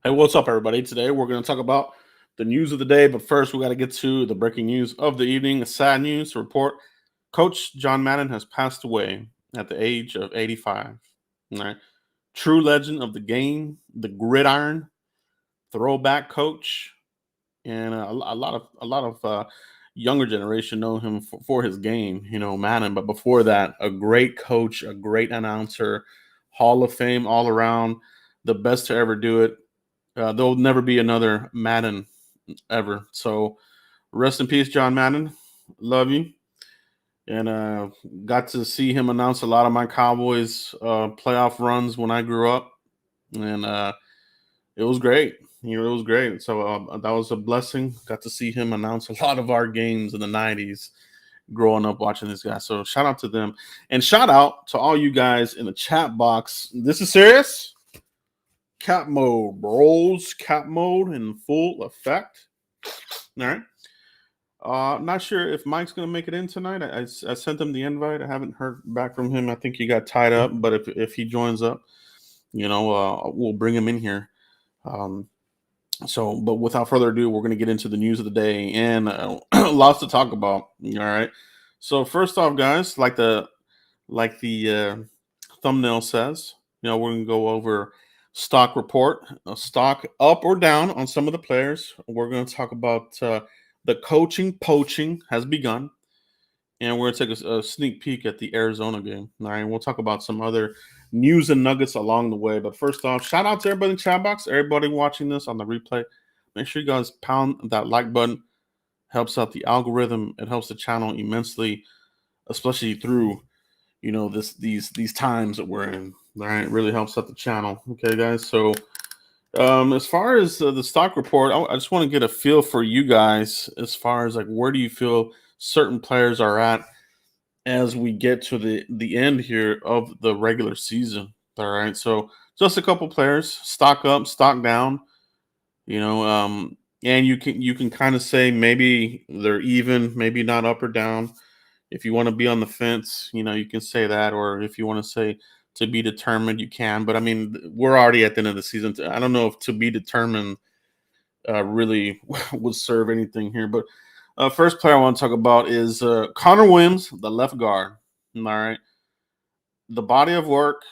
Hey, what's up, everybody? Today we're going to talk about the news of the day, but first we got to get to the breaking news of the evening. A sad news to report: Coach John Madden has passed away at the age of 85. All right, true legend of the game, the gridiron, throwback coach, and a lot of younger generation know him for his game, Madden. But before that, a great coach, a great announcer, Hall of Fame all around, the best to ever do it. There'll never be another Madden ever. So rest in peace, John Madden. Love you. And got to see him announce a lot of my Cowboys playoff runs when I grew up, and it was great. It was great. So that was a blessing. Got to see him announce a lot of our games in the '90s. Growing up watching this guy, so shout out to them, and shout out to all you guys in the chat box. This is serious. Cap mode, bros. Cap mode in full effect. All right. Not sure if Mike's gonna make it in tonight. I sent him the invite. I haven't heard back from him. I think he got tied up. But if he joins up, we'll bring him in here. Um, but without further ado, we're gonna get into the news of the day and lots to talk about. All right. So first off, guys, like the thumbnail says, we're gonna go over stock report, stock up or down on some of the players. We're gonna talk about the coaching poaching has begun, and we're gonna take a sneak peek at the Arizona game. All right, and we'll talk about some other news and nuggets along the way. But first off, shout out to everybody in the chat box, everybody watching this on the replay. Make sure you guys pound that like button. Helps out the algorithm. It helps the channel immensely, especially through these times that we're in. All right, it really helps out the channel. Okay, guys. So as far as the stock report, I just want to get a feel for you guys as far as like where do you feel certain players are at as we get to the end here of the regular season. All right, so just a couple players, stock up, stock down. You know, and you can kind of say maybe they're even, maybe not up or down. If you want to be on the fence, you can say that, or if you want to say to be determined, you can. But I mean, we're already at the end of the season. I don't know if to be determined really would serve anything here. But first player I want to talk about is Connor Williams, the left guard. All right, the body of work,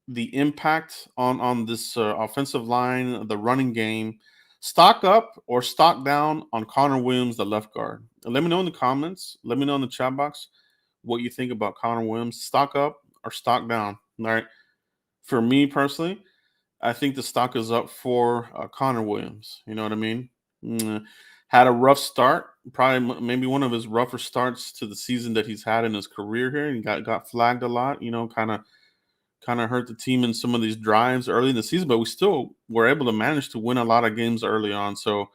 the impact on this offensive line, the running game. Stock up or stock down on Connor Williams, the left guard. Let me know in the comments. Let me know in the chat box what you think about Connor Williams. Stock up or stock down. All right. For me personally, I think the stock is up for Connor Williams. You know what I mean? Had a rough start, probably maybe one of his rougher starts to the season that he's had in his career here. He got flagged a lot. Kind of hurt the team in some of these drives early in the season, but we still were able to manage to win a lot of games early on. So,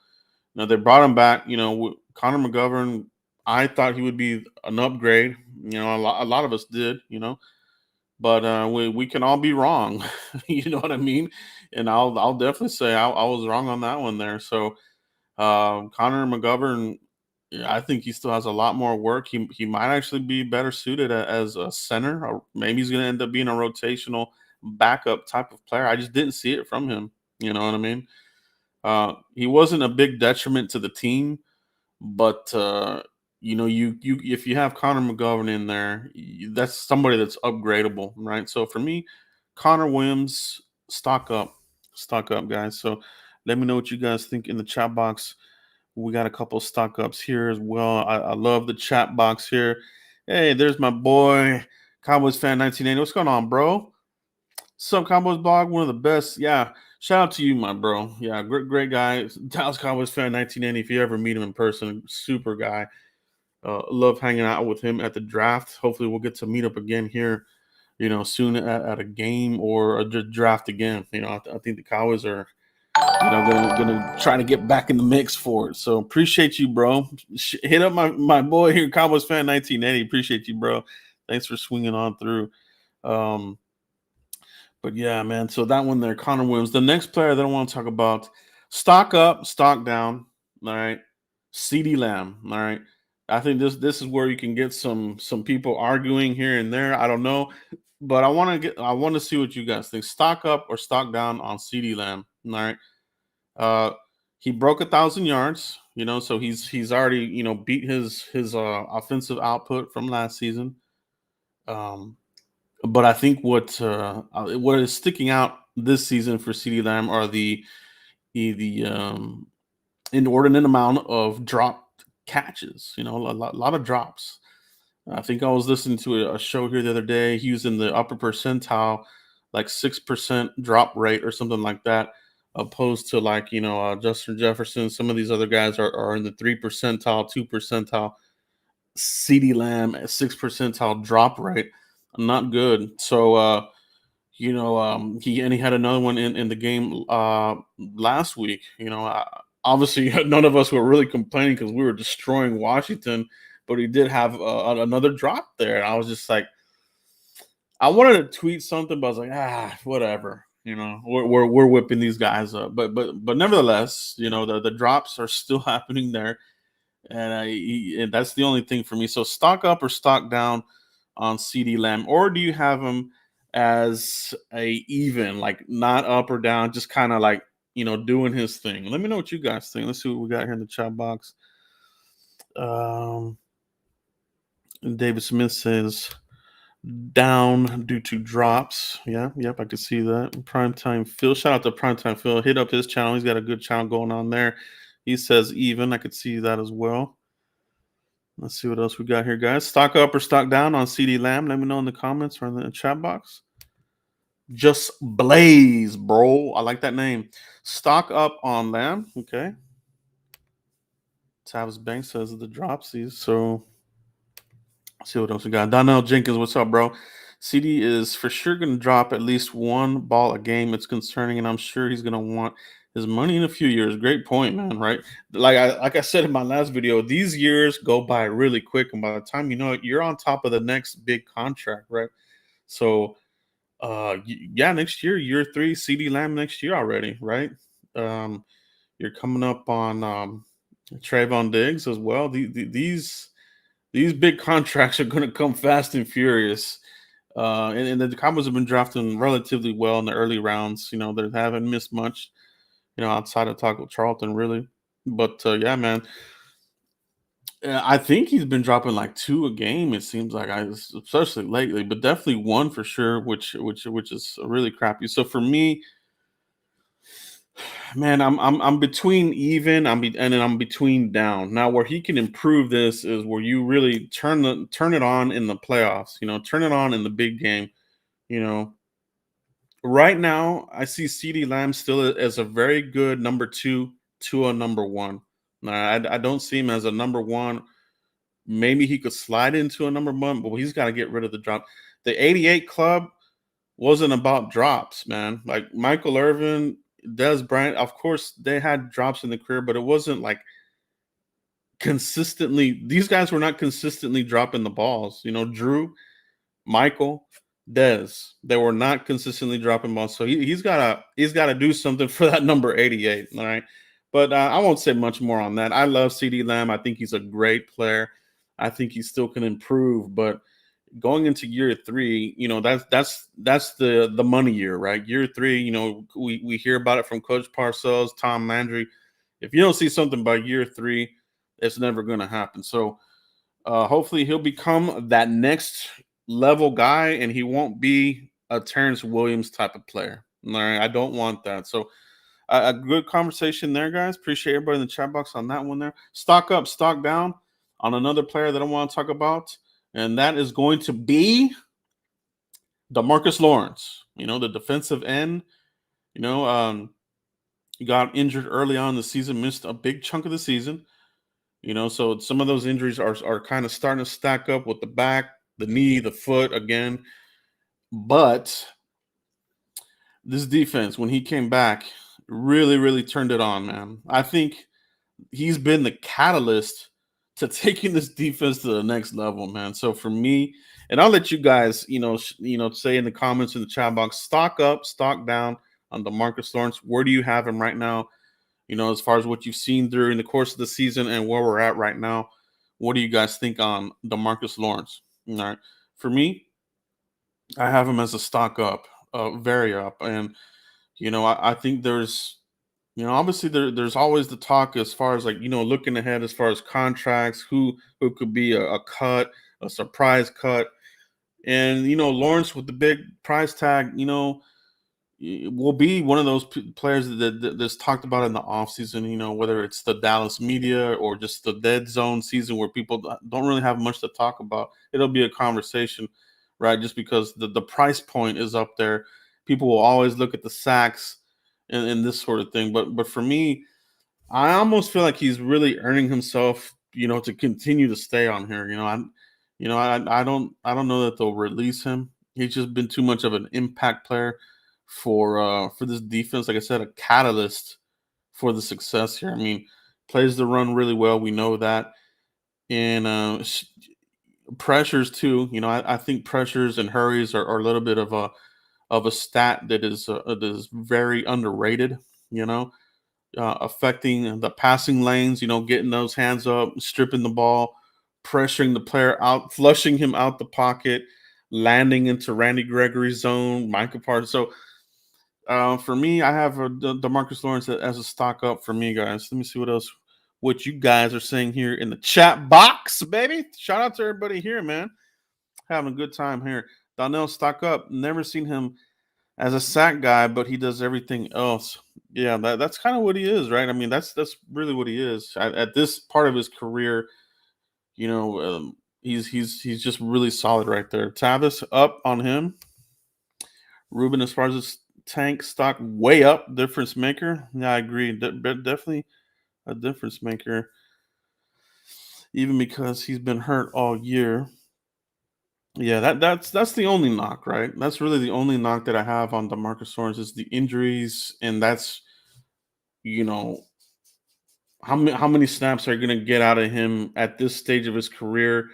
they brought him back. Connor McGovern, I thought he would be an upgrade. A lot of us did. But we can all be wrong. You know what I mean? And I'll definitely say I was wrong on that one there. So Connor McGovern, yeah, I think he still has a lot more work. He might actually be better suited as a center, or maybe he's going to end up being a rotational backup type of player. I just didn't see it from him. You know what I mean? He wasn't a big detriment to the team, but you if you have Connor McGovern in there, that's somebody that's upgradable, right? So for me, Connor Williams, stock up, guys. So let me know what you guys think in the chat box. We got a couple stock ups here as well. I love the chat box here. Hey, there's my boy, Cowboys fan 1980. What's going on, bro? Some Cowboys blog, one of the best. Yeah, shout out to you, my bro. Yeah, great guy. Dallas Cowboys fan 1980. If you ever meet him in person, super guy. Love hanging out with him at the draft. Hopefully, we'll get to meet up again here, soon at a game or a draft again. I think the Cowboys are, gonna try to get back in the mix for it. So appreciate you, bro. Hit up my boy here, Cowboys fan 1980. Appreciate you, bro. Thanks for swinging on through. Um, but yeah, man. So that one there, Connor Williams. The next player that I want to talk about, stock up, stock down. All right, CeeDee Lamb. All right. I think this is where you can get some people arguing here and there. I don't know, but I want to see what you guys think. Stock up or stock down on CeeDee Lamb. All right. Uh, he broke 1,000 yards. So he's already beat his offensive output from last season. Um, but I think what is sticking out this season for CeeDee Lamb are the inordinate amount of dropped catches. A lot of drops. I think I was listening to a show here the other day. He was in the upper percentile, like 6% drop rate or something like that, opposed to like Justin Jefferson. Some of these other guys are in the 3 percentile, 2 percentile. CeeDee Lamb at 6 percentile drop rate, not good. So he had another one in the game last week. Obviously none of us were really complaining because we were destroying Washington, but he did have another drop there, and I was just like, I wanted to tweet something, but I was like, whatever. We're whipping these guys up, but nevertheless, the drops are still happening there, and that's the only thing for me. So stock up or stock down on CeeDee Lamb, or do you have him as a even, like not up or down, just kind of like doing his thing? Let me know what you guys think. Let's see what we got here in the chat box. David Smith says down due to drops. Yeah, yep, I can see that. Primetime Phil, shout out to Primetime Phil. Hit up his channel. He's got a good channel going on there. He says even. I could see that as well. Let's see what else we got here, guys. Stock up or stock down on CeeDee Lamb? Let me know in the comments or in the chat box. Just Blaze, bro. I like that name. Stock up on Lamb. Okay. Travis Banks says the dropsies. So let's see what else we got. Donnell Jenkins, what's up, bro? CD is for sure going to drop at least one ball a game. It's concerning, and I'm sure he's going to want his money in a few years. Great point, man. Right? Like I said in my last video, these years go by really quick, and by the time you know it, you're on top of the next big contract, right? So, yeah, next year 3, CeeDee Lamb next year already, right? You're coming up on Trayvon Diggs as well. These big contracts are going to come fast and furious. And the Cowboys have been drafting relatively well in the early rounds. They haven't missed much, outside of Taco Charlton, really. But yeah, man, I think he's been dropping like 2 a game. It seems like, especially lately, but definitely 1 for sure, which is really crappy. So for me, man, I'm between even. And then I'm between down. Now, where he can improve this is where you really turn it on in the playoffs. Turn it on in the big game. You know, right now I see CeeDee Lamb still as a very good number 2 to a number 1. Now, I don't see him as a number 1. Maybe he could slide into a number 1, but he's got to get rid of the drop. The 88 club wasn't about drops, man. Like Michael Irvin, Des Bryant, of course, they had drops in the career, but it wasn't like consistently. These guys were not consistently dropping the balls. Drew, Michael, Des, they were not consistently dropping balls. So he's gotta do something for that number 88. All right. But I won't say much more on that. I love CeeDee Lamb. I think he's a great player. I think he still can improve, but going into year 3, that's the money year, right? Year 3, we hear about it from Coach Parcells, Tom Landry. If you don't see something by year 3, it's never going to happen. So hopefully he'll become that next level guy, and he won't be a Terrence Williams type of player. All right, I don't want that. So a good conversation there, guys. Appreciate everybody in the chat box on that one there. Stock up, stock down on another player that I want to talk about, and that is going to be DeMarcus Lawrence. The defensive end. He got injured early on in the season, missed a big chunk of the season. So some of those injuries are kind of starting to stack up with the back, the knee, the foot again. But this defense, when he came back, really, really turned it on, man. I think he's been the catalyst to taking this defense to the next level, man. So for me, and I'll let you guys, say in the comments in the chat box, stock up, stock down on DeMarcus Lawrence. Where do you have him right now? As far as what you've seen during the course of the season and where we're at right now, what do you guys think on DeMarcus Lawrence? All right. For me, I have him as a stock up, very up. And, I think there's Obviously there's always the talk as far as, like, looking ahead as far as contracts, who could be a cut, a surprise cut. And Lawrence with the big price tag, will be one of those players that's talked about in the offseason, whether it's the Dallas media or just the dead zone season where people don't really have much to talk about. It'll be a conversation, right? Just because the price point is up there. People will always look at the sacks and this sort of thing. But for me, I almost feel like he's really earning himself, to continue to stay on here. I don't know that they'll release him. He's just been too much of an impact player for this defense. Like I said, a catalyst for the success here. I mean, plays the run really well. We know that, and pressures too. I think pressures and hurries are a little bit of a stat that is very underrated. You know, affecting the passing lanes, getting those hands up, stripping the ball, pressuring the player out, flushing him out the pocket, landing into Randy Gregory's zone, Micah Parsons. So for me, I have DeMarcus Lawrence as a stock up for me, guys. Let me see what you guys are saying here in the chat box, baby. Shout out to everybody here, man. Having a good time here. Donnell, stock up. Never seen him as a sack guy, but he does everything else. Yeah, that's kind of what he is, right? I mean, that's really what he is at this part of his career. He's just really solid right there. Tavis up on him. Ruben, as far as his tank stock, way up. Difference maker. Yeah, I agree. Definitely a difference maker, even because he's been hurt all year. Yeah, that's the only knock, right? That's really the only knock that I have on DeMarcus Lawrence is the injuries, and that's you know how many snaps are you going to get out of him at this stage of his career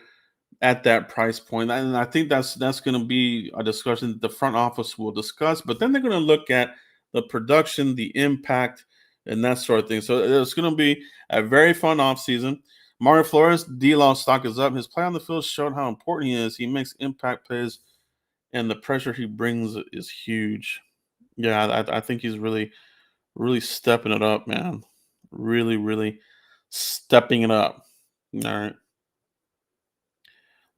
at that price point. And I think that's going to be a discussion that the front office will discuss. But then they're going to look at the production, the impact, and that sort of thing. So it's going to be a very fun offseason. Mario Flores, D-Law stock is up. His play on the field showed how important he is. He makes impact plays, and the pressure he brings is huge. Yeah, I think he's really, really stepping it up, man. Really, really stepping it up. All right.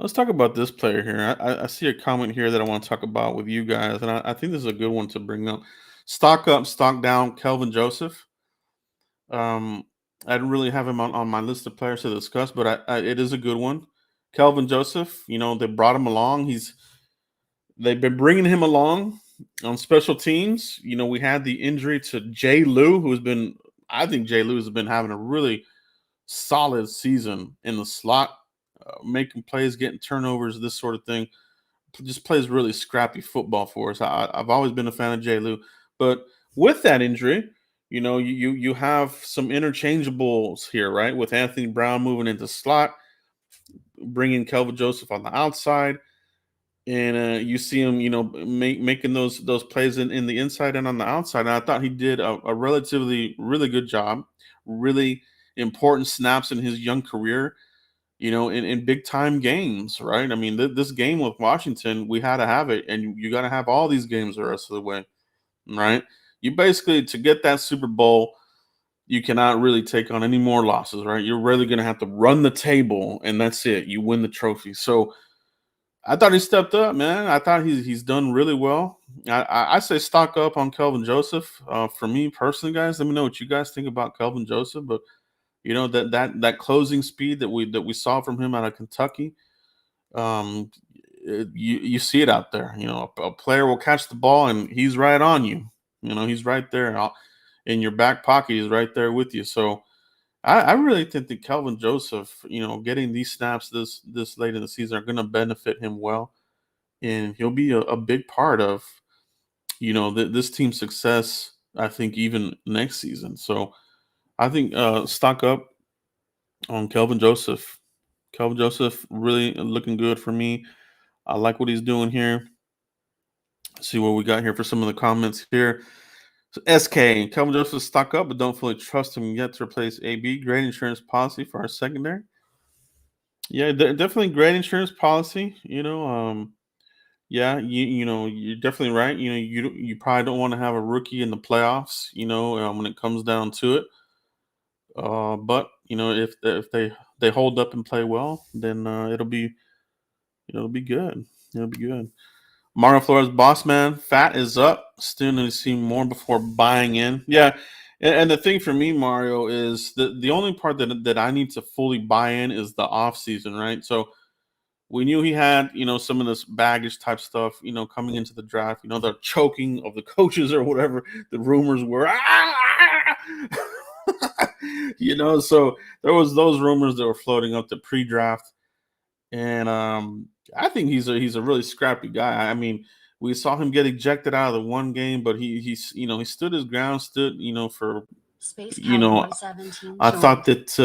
Let's talk about this player here. I see a comment here that I want to talk about with you guys, and I think this is a good one to bring up. Stock up, stock down, Kelvin Joseph. Um, I didn't really have him on my list of players to discuss, but it is a good one. Kelvin Joseph, they brought him along. They've been bringing him along on special teams. We had the injury to Jay Lou, I think Jay Lou has been having a really solid season in the slot, making plays, getting turnovers, this sort of thing. Just plays really scrappy football for us. I've always been a fan of Jay Lou, but with that injury, you have some interchangeables here, right? With Anthony Brown moving into slot, bringing Kelvin Joseph on the outside, and you see him, making those plays in the inside and on the outside. And I thought he did a relatively really good job, really important snaps in his young career. In big time games, right? I mean, this game with Washington, we had to have it, and you got to have all these games the rest of the way, right? You basically, to get that Super Bowl, you cannot really take on any more losses, right? You're really going to have to run the table, and that's it. You win the trophy. So I thought he stepped up, man. I thought he's done really well. I say stock up on Kelvin Joseph. For me personally, guys, let me know what you guys think about Kelvin Joseph, but that closing speed that we saw from him out of Kentucky. You see it out there. A player will catch the ball and he's right on you. He's right there in your back pocket. He's right there with you. So I really think that Kelvin Joseph, getting these snaps this late in the season are going to benefit him well, and he'll be a big part of this team's success. I think even next season. So I think stock up on Kelvin Joseph. Kelvin Joseph really looking good for me. I like what he's doing here. Let's see what we got here for some of the comments here. So SK, Kelvin Joseph stock up, but don't fully trust him yet to replace AB. Great insurance policy for our secondary. Yeah, definitely great insurance policy. Yeah, you know, you're definitely right. You know, you probably don't want to have a rookie in the playoffs. You know, when it comes down to it. But you know, if they hold up and play well, then it'll be good. It'll be good. Mario Flores, boss man, fat is up. Still need to see more before buying in. Yeah, and the thing for me, Mario, is the only part that I need to fully buy in is the off season, right? So we knew he had, you know, some of this baggage type stuff, you know, coming into the draft, you know, the choking of the coaches or whatever the rumors were. You know, so there was those rumors that were floating up to pre-draft. And I think he's a really scrappy guy. I mean, we saw him get ejected out of the one game, but he's you know, he stood his ground, stood, you know, for you know, I thought that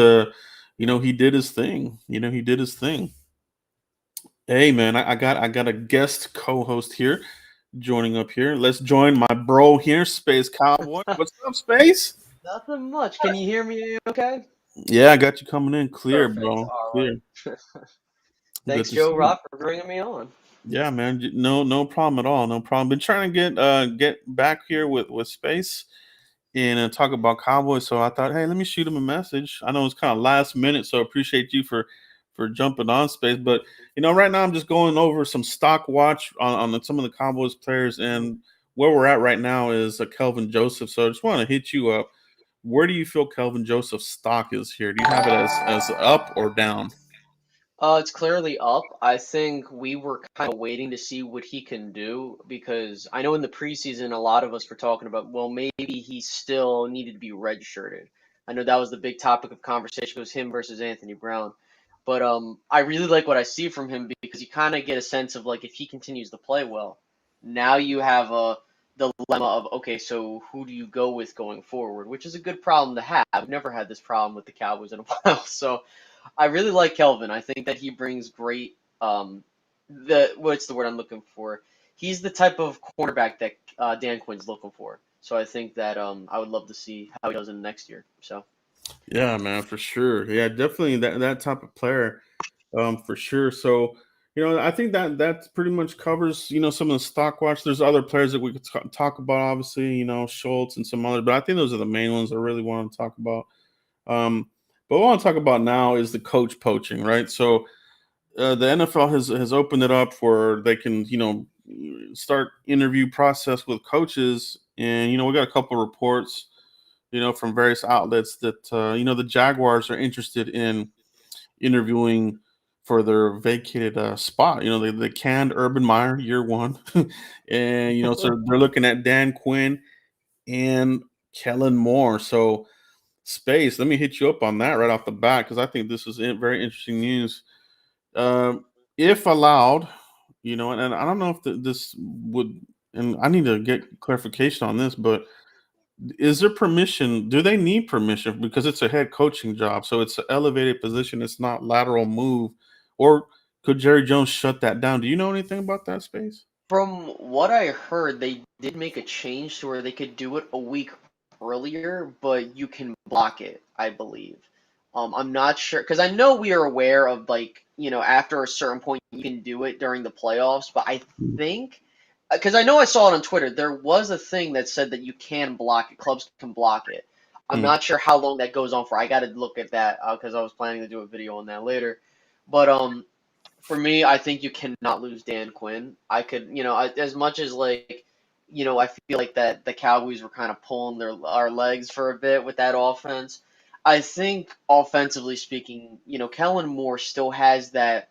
you know, he did his thing. You know, he did his thing. Hey man, I got a guest co-host here joining up here. Let's join my bro here, Space Cowboy. What's up, Space? Nothing much. Can you hear me okay? Yeah, I got you coming in clear, Perfect. bro. All Clear. right. Good Thanks, to see Joe you. Rock, for bringing me on. Yeah, man. No problem at all. No problem. Been trying to get back here with Space and talk about Cowboys. So I thought, hey, let me shoot him a message. I know it's kind of last minute, so appreciate you for jumping on, Space. But you know, right now I'm just going over some stock watch some of the Cowboys players, and where we're at right now is Kelvin Joseph. So I just want to hit you up. Where do you feel Kelvin Joseph's stock is here? Do you have it as up or down? It's clearly up. I think we were kind of waiting to see what he can do because I know in the preseason a lot of us were talking about, well, maybe he still needed to be redshirted. I know that was the big topic of conversation was him versus Anthony Brown. But I really like what I see from him because you kind of get a sense of like if he continues to play well, now you have a dilemma of okay, so who do you go with going forward, which is a good problem to have. I've never had this problem with the Cowboys in a while, so I really like Kelvin. I think that he brings great the what's the word I'm looking for? He's the type of cornerback that Dan Quinn's looking for. So I think that I would love to see how he does in the next year. So Yeah, man, for sure. Yeah, definitely that type of player, for sure. So, you know, I think that pretty much covers, you know, some of the stock watch. There's other players that we could talk about, obviously, you know, Schultz and some others, but I think those are the main ones I really want to talk about. But what I want to talk about now is the coach poaching, right? So the NFL has opened it up where they can, you know, start interview process with coaches, and you know, we got a couple reports, you know, from various outlets that you know, the Jaguars are interested in interviewing for their vacated spot. You know, they canned Urban Meyer year one, and you know, so they're looking at Dan Quinn and Kellen Moore. So, Space, let me hit you up on that right off the bat because I think this is very interesting news. If allowed, you know, and I don't know if this would, and I need to get clarification on this, but is there permission? Do they need permission because it's a head coaching job? So it's an elevated position. It's not lateral move, or could Jerry Jones shut that down? Do you know anything about that, Space? from what I heard, they did make a change to where they could do it a week earlier, but you can block it, I believe. I'm not sure because I know we are aware of like after a certain point you can do it during the playoffs, but I think because I know I saw it on Twitter, there was a thing that said that you can block it, clubs can block it. I'm Hmm. not sure how long that goes on for. I got to look at that because I was planning to do a video on that later. But for me, I think you cannot lose Dan Quinn. I could, as much as like, I feel like that the Cowboys were kind of pulling our legs for a bit with that offense. I think offensively speaking, Kellen Moore still has that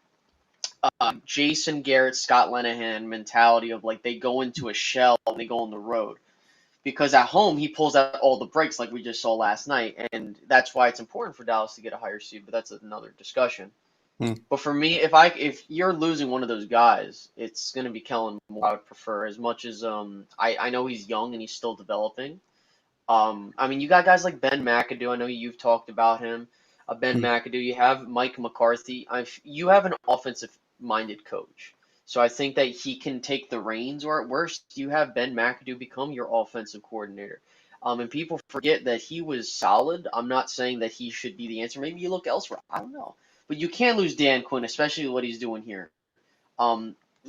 Jason Garrett, Scott Linehan mentality of like they go into a shell and they go on the road. Because at home he pulls out all the breaks like we just saw last night, and that's why it's important for Dallas to get a higher seed. But that's another discussion. Hmm. But for me, if you're losing one of those guys, it's going to be Kellen Moore. I would prefer as much as I know he's young and he's still developing. I mean, you got guys like Ben McAdoo. I know you've talked about him. Ben Hmm. McAdoo. You have Mike McCarthy. You have an offensive-minded coach. So I think that he can take the reins, or at worst, you have Ben McAdoo become your offensive coordinator. And people forget that he was solid. I'm not saying that he should be the answer. Maybe you look elsewhere. I don't know. But you can't lose Dan Quinn, especially what he's doing here.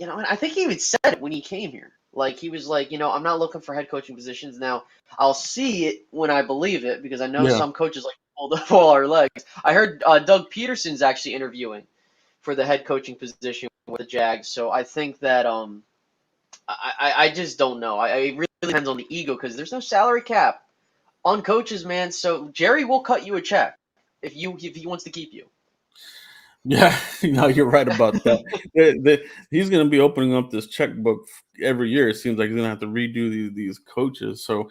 and I think he even said it when he came here. Like he was like, I'm not looking for head coaching positions now. I'll see it when I believe it because I know Yeah. some coaches like hold up all our legs. I heard Doug Peterson's actually interviewing for the head coaching position with the Jags. So I think that I just don't know. It really depends on the ego because there's no salary cap on coaches, man. So Jerry will cut you a check if he wants to keep you. Yeah, you're right about that. He's going to be opening up this checkbook every year. It seems like he's going to have to redo these coaches. So,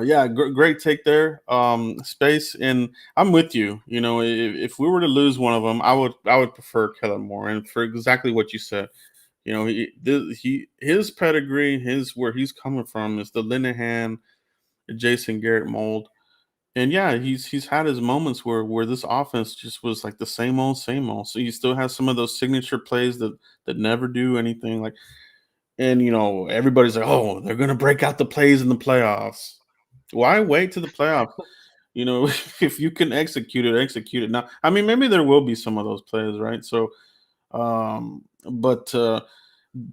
yeah, great take there, Space. And I'm with you. If we were to lose one of them, I would prefer Kellen Moore, and for exactly what you said. His pedigree, his where he's coming from is the Linehan, Jason Garrett mold. And yeah, he's had his moments where this offense just was like the same old, same old. So he still has some of those signature plays that never do anything. Like, and everybody's like, oh, they're gonna break out the plays in the playoffs. Why wait to the playoffs? If you can execute it, execute it. Now, I mean, maybe there will be some of those plays, right? So, but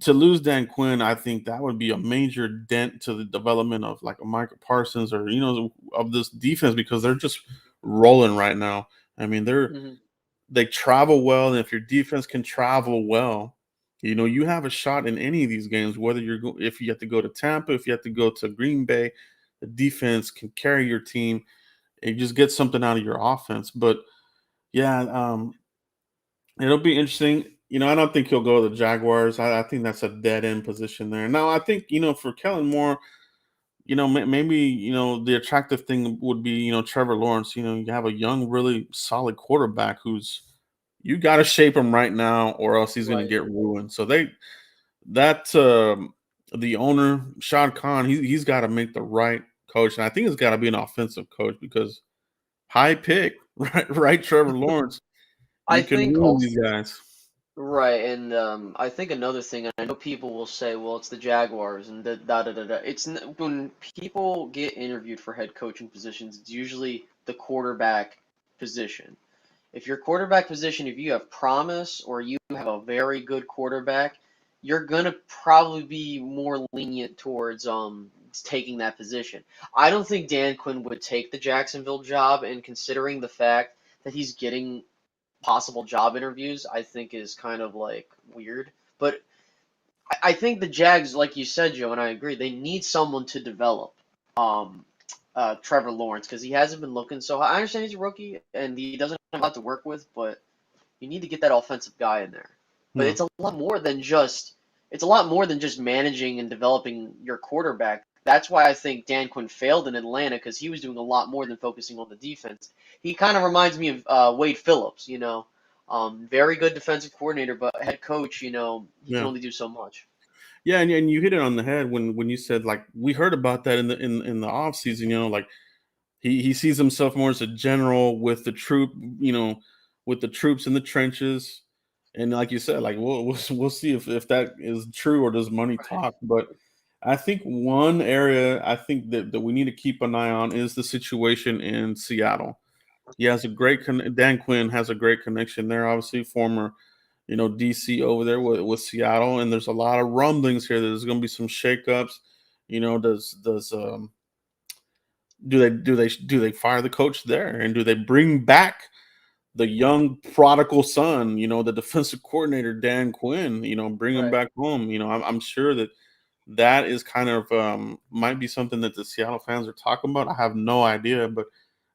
to lose Dan Quinn, I think that would be a major dent to the development of like a Micah Parsons or of this defense because they're just rolling right now. I mean, Hmm. they travel well, and if your defense can travel well, you have a shot in any of these games. Whether if you have to go to Tampa, if you have to go to Green Bay, the defense can carry your team and just get something out of your offense. But yeah, it'll be interesting. I don't think he'll go to the Jaguars. I think that's a dead end position there. Now, I think for Kellen Moore, maybe the attractive thing would be Trevor Lawrence. You have a young, really solid quarterback who's you got to shape him right now, or else he's going to Right. get ruined. So the owner Shad Khan, he's got to make the right coach, and I think it's got to be an offensive coach because high pick, right, Trevor Lawrence, I you can think ruin also these guys. right, and I think another thing, and I know people will say, well, it's the Jaguars and da da da da. When people get interviewed for head coaching positions, it's usually the quarterback position. If your quarterback position, if you have promise or you have a very good quarterback, you're gonna probably be more lenient towards taking that position. I don't think Dan Quinn would take the Jacksonville job, and considering the fact that he's getting possible job interviews, I think is kind of like weird. But I think the Jags, like you said, Joe, and I agree, they need someone to develop um, Trevor Lawrence because he hasn't been looking so high. I understand he's a rookie and he doesn't have a lot to work with, but you need to get that offensive guy in there. But Yeah. it's a lot more than just managing and developing your quarterback. That's why I think Dan Quinn failed in Atlanta because he was doing a lot more than focusing on the defense. He kind of reminds me of Wade Phillips, very good defensive coordinator, but head coach, he can Yeah. only do so much. Yeah, and you hit it on the head when you said like we heard about that in the off season. Like he sees himself more as a general with the with the troops in the trenches, and like you said, like we'll see if that is true or does money Right. talk. But I think one area I think that we need to keep an eye on is the situation in Seattle. He has a great Dan Quinn has a great connection there. Obviously, former DC over there with Seattle, and there's a lot of rumblings here that there's going to be some shakeups. Does do they fire the coach there, and do they bring back the young prodigal son? The defensive coordinator Dan Quinn. Bring him Right. back home. I'm sure that is kind of might be something that the Seattle fans are talking about. I have no idea, but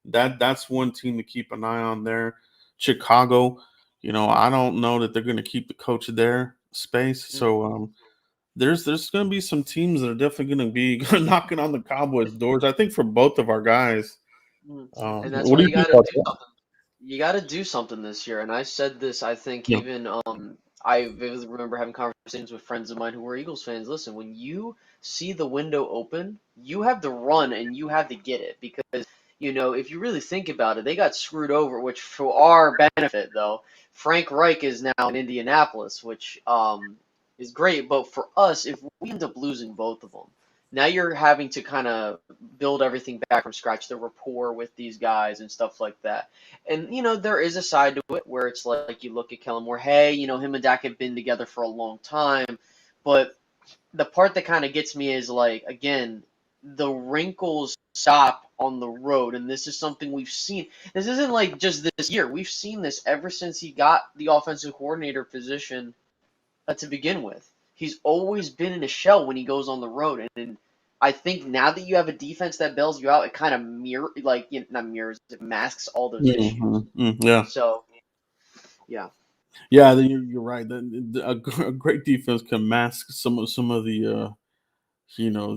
that's one team to keep an eye on there. Chicago, I don't know that they're going to keep the coach there space. Mm. So there's going to be some teams that are definitely going to be knocking on the Cowboys' doors. I think for both of our guys. Mm. And that's What why do you you think got to about do that? something. You got to do something this year. And I said this, I think Yeah, even I vividly remember having conversations with friends of mine who were Eagles fans. Listen, when you see the window open, you have to run and you have to get it because if you really think about it, they got screwed over. Which for our benefit, though, Frank Reich is now in Indianapolis, which is great. But for us, if we end up losing both of them, Now you're having to kind of build everything back from scratch, the rapport with these guys and stuff like that. And there is a side to it where it's like you look at Kellen Moore, hey, him and Dak have been together for a long time, but the part that kind of gets me is like, again, the wrinkles stop on the road, and this is something we've seen. This isn't like just this year. We've seen this ever since he got the offensive coordinator position to begin with. He's always been in a shell when he goes on the road, and I think now that you have a defense that bails you out, it kind of not mirrors, it masks all those issues. Yeah. So, yeah. Yeah, you're right. A great defense can mask some of you know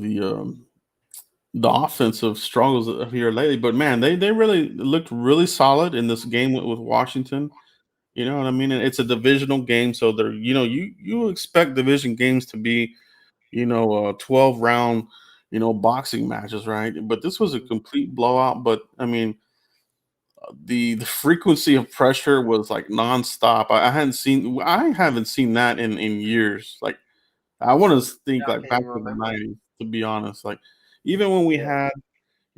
the offensive struggles here lately. But man, they really looked really solid in this game with Washington. You know what I mean? And it's a divisional game, so they're you expect division games to be 12 round boxing matches, right? But this was a complete blowout. But I mean, the frequency of pressure was like nonstop. I haven't seen that in years. Like I want to think Yeah, I like can't back even to the remember. 90s, to be honest. Like even when we Yeah. had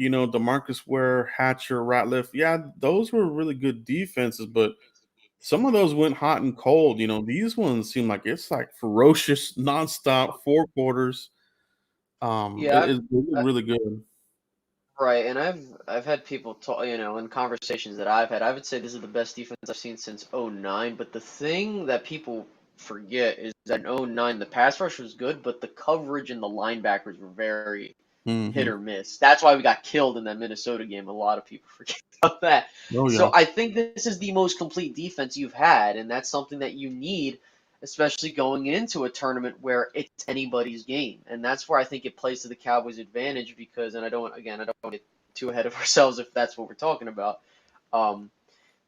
DeMarcus Ware, Hatcher, Ratliff, yeah, those were really good defenses, but some of those went hot and cold. These ones seem like it's like ferocious, nonstop, 4 quarters. Yeah, They look I've really good. right, and I've had people talk, in conversations that I've had, I would say this is the best defense I've seen since '09. But the thing that people forget is that in '09 the pass rush was good, but the coverage and the linebackers were very hit Hmm. or miss. That's why we got killed in that Minnesota game. A lot of people forget about that. Oh So yeah. I think this is the most complete defense you've had, and that's something that you need, especially going into a tournament where it's anybody's game. And that's where I think it plays to the Cowboys' advantage because, and I don't want to get too ahead of ourselves if that's what we're talking about. Um,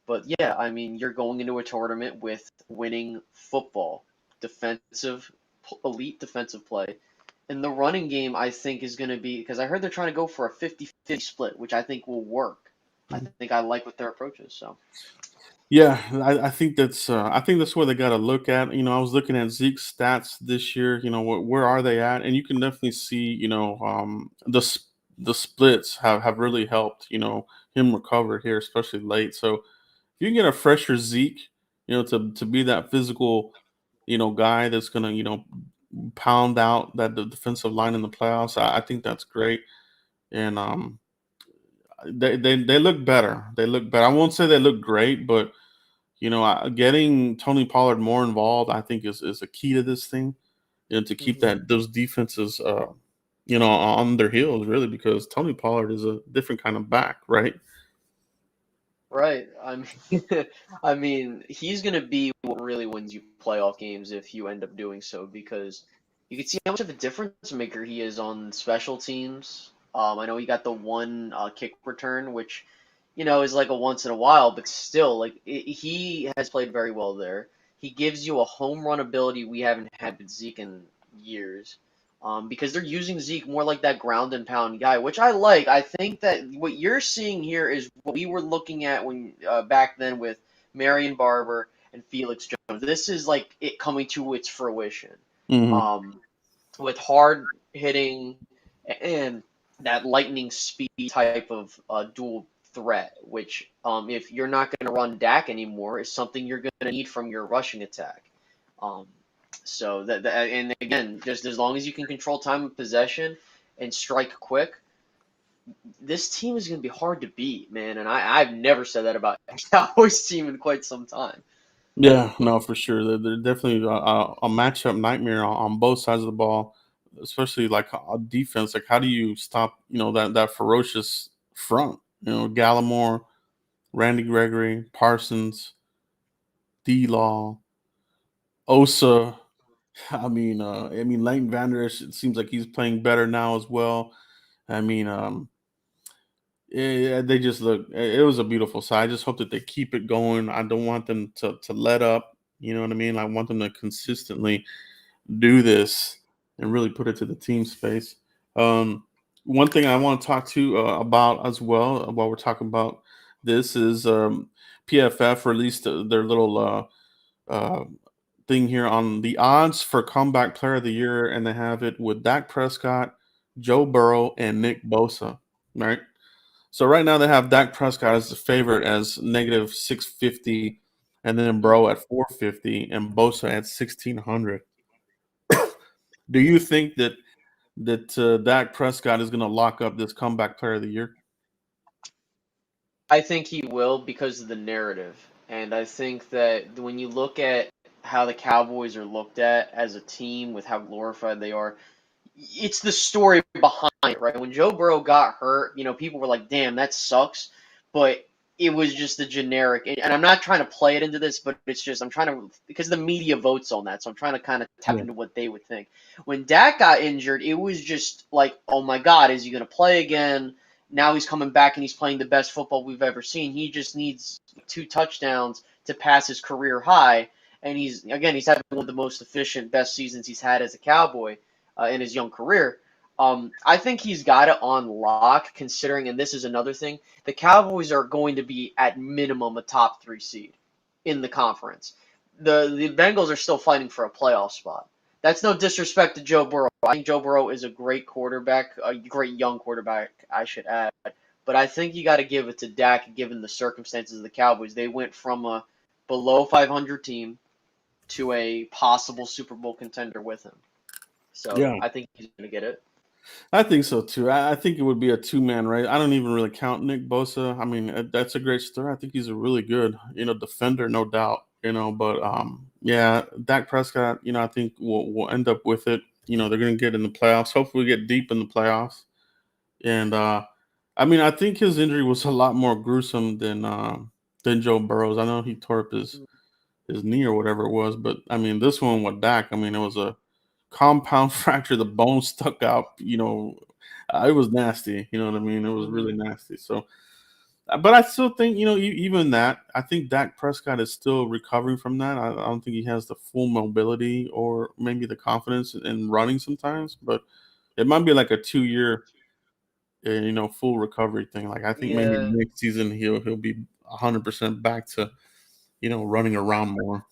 but yeah, I mean, you're going into a tournament with winning football, defensive, elite defensive play. And the running game, I think, is going to be because I heard they're trying to go for a 50-50 split, which I think will work. I think I like what their approach is. So, Yeah, I think that's where they got to look at. I was looking at Zeke's stats this year. Where are they at? And you can definitely see, the splits have really helped, him recover here, especially late. So if you can get a fresher Zeke, to be that physical, guy that's gonna, pound out that the defensive line in the playoffs, I think that's great. And they look better. They look better. I won't say they look great, but getting Tony Pollard more involved, I think is a key to this thing. To keep hmm that those defenses, on their heels, really, because Tony Pollard is a different kind of back, right? right. I mean, I mean, he's going to be what really wins you playoff games if you end up doing so because you can see how much of a difference maker he is on special teams. I know he got the one kick return, which is like a once in a while, but still, like he has played very well there. He gives you a home run ability we haven't had with Zeke in years, because they're using Zeke more like that ground and pound guy, which I like. I think that what you're seeing here is what we were looking at when back then with Marion Barber and Felix Jones. This is like it coming to its fruition, Hmm. um, with hard hitting and that lightning speed type of dual threat, which if you're not going to run Dak anymore, is something you're going to need from your rushing attack. Um, so and again, just as long as you can control time of possession and strike quick, this team is going to be hard to beat, man. And I've never said that about a Cowboys team in quite some time. Yeah, no, for sure. They're definitely a matchup nightmare on both sides of the ball, especially like a defense. Like, how do you stop, that ferocious front? Gallimore, Randy Gregory, Parsons, D Law, Osa. I mean, Leighton Vander Esch, it seems like he's playing better now as well. I mean, yeah, they just look. It was a beautiful sight. I just hope that they keep it going. I don't want them to let up. You know what I mean? I want them to consistently do this and really put it to the team space. Um, One thing I want to talk to about as well while we're talking about this is PFF released their little thing here on the odds for comeback player of the year, and they have it with Dak Prescott, Joe Burrow, and Nick Bosa, right? So right now they have Dak Prescott as the favorite as negative 650, and then Burrow at 450, and Bosa at 1600. Do you think that Dak Prescott is going to lock up this comeback player of the year? I think he will because of the narrative. And I think that when you look at how the Cowboys are looked at as a team with how glorified they are, it's the story behind it, right? When Joe Burrow got hurt, people were like, "Damn, that sucks," but it was just the generic. And I'm not trying to play it into this, but it's just I'm trying to because the media votes on that, so I'm trying to kind of tap Yeah. into what they would think. When Dak got injured, it was just like, "Oh my God, is he going to play again?" Now he's coming back and he's playing the best football we've ever seen. He just needs 2 touchdowns to pass his career high, and he's having one of the most efficient, best seasons he's had as a Cowboy in his young career. I think he's got it on lock, considering, and this is another thing, the Cowboys are going to be at minimum a top 3 seed in the conference. The Bengals are still fighting for a playoff spot. That's no disrespect to Joe Burrow. I think Joe Burrow is a great quarterback, a great young quarterback, I should add. But I think you got to give it to Dak, given the circumstances of the Cowboys. They went from a below 500 team to a possible Super Bowl contender with him. So Yeah, I think he's going to get it. I think so too. I think it would be a two-man race. I don't even really count Nick Bosa. I mean, that's a great story. I think he's a really good, defender, no doubt. But yeah, Dak Prescott. I think we'll end up with it. They're going to get in the playoffs. Hopefully, we get deep in the playoffs. And I mean, I think his injury was a lot more gruesome than Joe Burrow's. I know he tore up his knee or whatever it was, but I mean, this one with Dak, I mean, it was a compound fracture. The bone stuck out. It was nasty. You know what I mean? It was Mm-hmm. really nasty. So, but I still think even that. I think Dak Prescott is still recovering from that. I don't think he has the full mobility or maybe the confidence in running sometimes, but it might be like a 2 year full recovery thing. Like I think maybe Yeah, next season he'll be 100% back to running around more.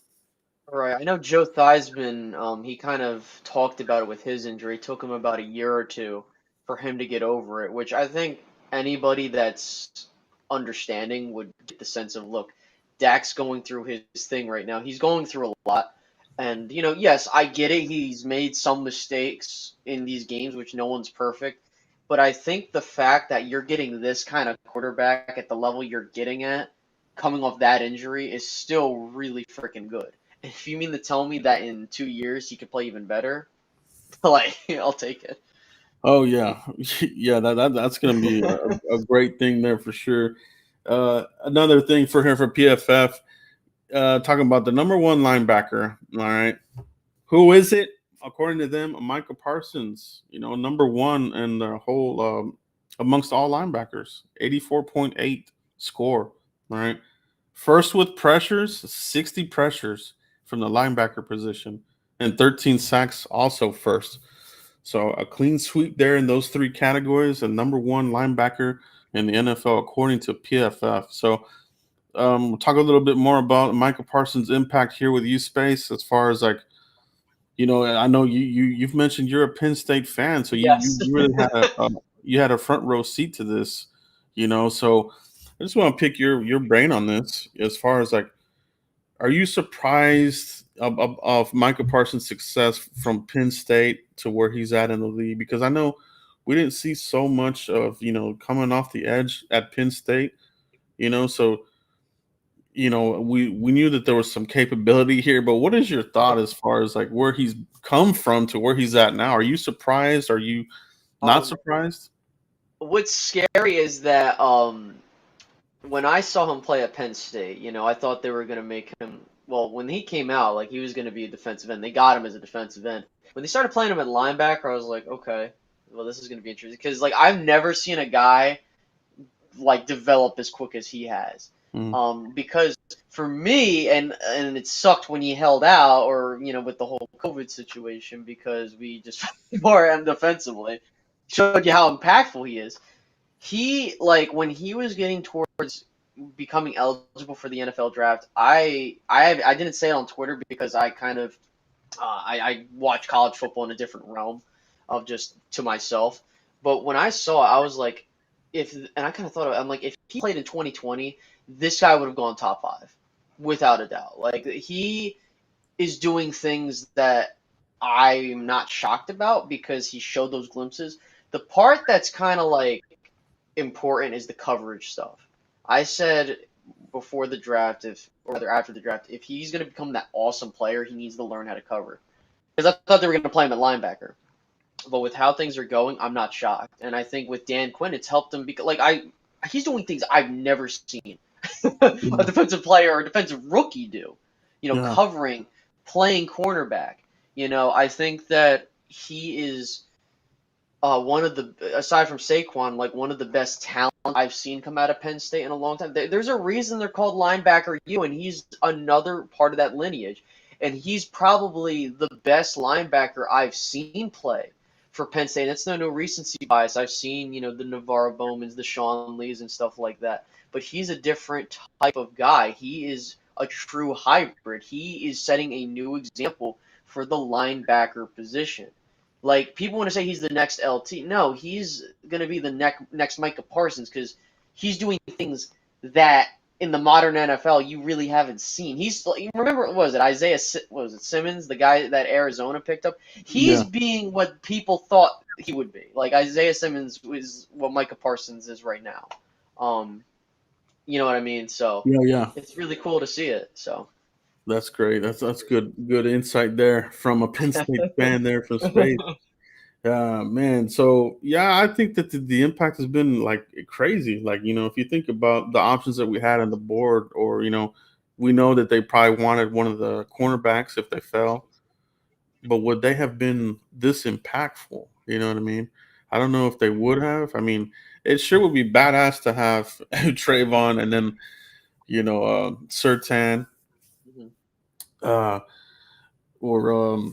right. I know Joe Theismann, he kind of talked about it with his injury. It took him about a year or two for him to get over it, which I think anybody that's understanding would get the sense of, look, Dak's going through his thing right now. He's going through a lot. And, yes, I get it. He's made some mistakes in these games, which no one's perfect. But I think the fact that you're getting this kind of quarterback at the level you're getting at, coming off that injury, is still really freaking good. If you mean to tell me that in 2 years he could play even better, like I'll take it. Oh yeah, yeah. That's going to be a great thing there for sure. Another thing for him for PFF, talking about the number one linebacker. All right, who is it? According to them, Micah Parsons. Number one in the whole amongst all linebackers, 84.8 score. All right, first with pressures, 60 pressures from the linebacker position, and 13 sacks also first. So a clean sweep there in those three categories, and number one linebacker in the NFL according to PFF. So we'll talk a little bit more about Michael Parsons' impact here with U Space as far as like I know you've mentioned you're a Penn State fan, so you Yes. really had a front row seat to this. So I just want to pick your brain on this as far as like, are you surprised of Michael Parsons' success from Penn State to where he's at in the league? Because I know we didn't see so much of coming off the edge at Penn State. So we knew that there was some capability here, but what is your thought as far as like where he's come from to where he's at now? Are you surprised? Are you not Um, surprised? what's scary is that when I saw him play at Penn State, I thought they were gonna make him. Well, when he came out, like he was gonna be a defensive end. They got him as a defensive end. When they started playing him at linebacker, I was like, okay, well this is gonna be interesting because like I've never seen a guy like develop as quick as he has. Mm, Because for me, and it sucked when he held out, or with the whole COVID situation, because we just more him defensively. Showed you how impactful he is. He like when he was getting towards becoming eligible for the NFL draft. I didn't say it on Twitter because I kind of I watch college football in a different realm of just to myself. But when I saw it, I was like, and I kind of thought I'm like, if he played in 2020, this guy would have gone top 5, without a doubt. Like he is doing things that I'm not shocked about because he showed those glimpses. The part that's kind of like important is the coverage stuff. I said before the draft, or rather after the draft, if he's going to become that awesome player, he needs to learn how to cover. Because I thought they were going to play him at linebacker. But with how things are going, I'm not shocked. And I think with Dan Quinn, it's helped him because he's doing things I've never seen a Yeah. defensive player or a defensive rookie do. Yeah. Covering, playing cornerback. I think that he is one of the, aside from Saquon, like one of the best talent I've seen come out of Penn State in a long time. There's a reason they're called linebacker U, and he's another part of that lineage. And he's probably the best linebacker I've seen play for Penn State. And it's no recency bias. I've seen, the Navarro Bowmans, the Sean Lees, and stuff like that. But he's a different type of guy. He is a true hybrid. He is setting a new example for the linebacker position. Like, people want to say he's the next LT. No, he's going to be the next Micah Parsons because he's doing things that in the modern NFL you really haven't seen. You remember, what was it Simmons, the guy that Arizona picked up? He's Yeah. being what people thought he would be. Like, Isaiah Simmons is what Micah Parsons is right now. You know what I mean? So Yeah. Yeah. it's really cool to see it. So. That's great. That's good insight there from a Penn State fan there from space. Man. So yeah, I think that the impact has been like crazy. Like, if you think about the options that we had on the board, or we know that they probably wanted one of the cornerbacks if they fell, but would they have been this impactful? You know what I mean? I don't know if they would have. I mean, it sure would be badass to have Trayvon and then Surtain, Mhm. uh, or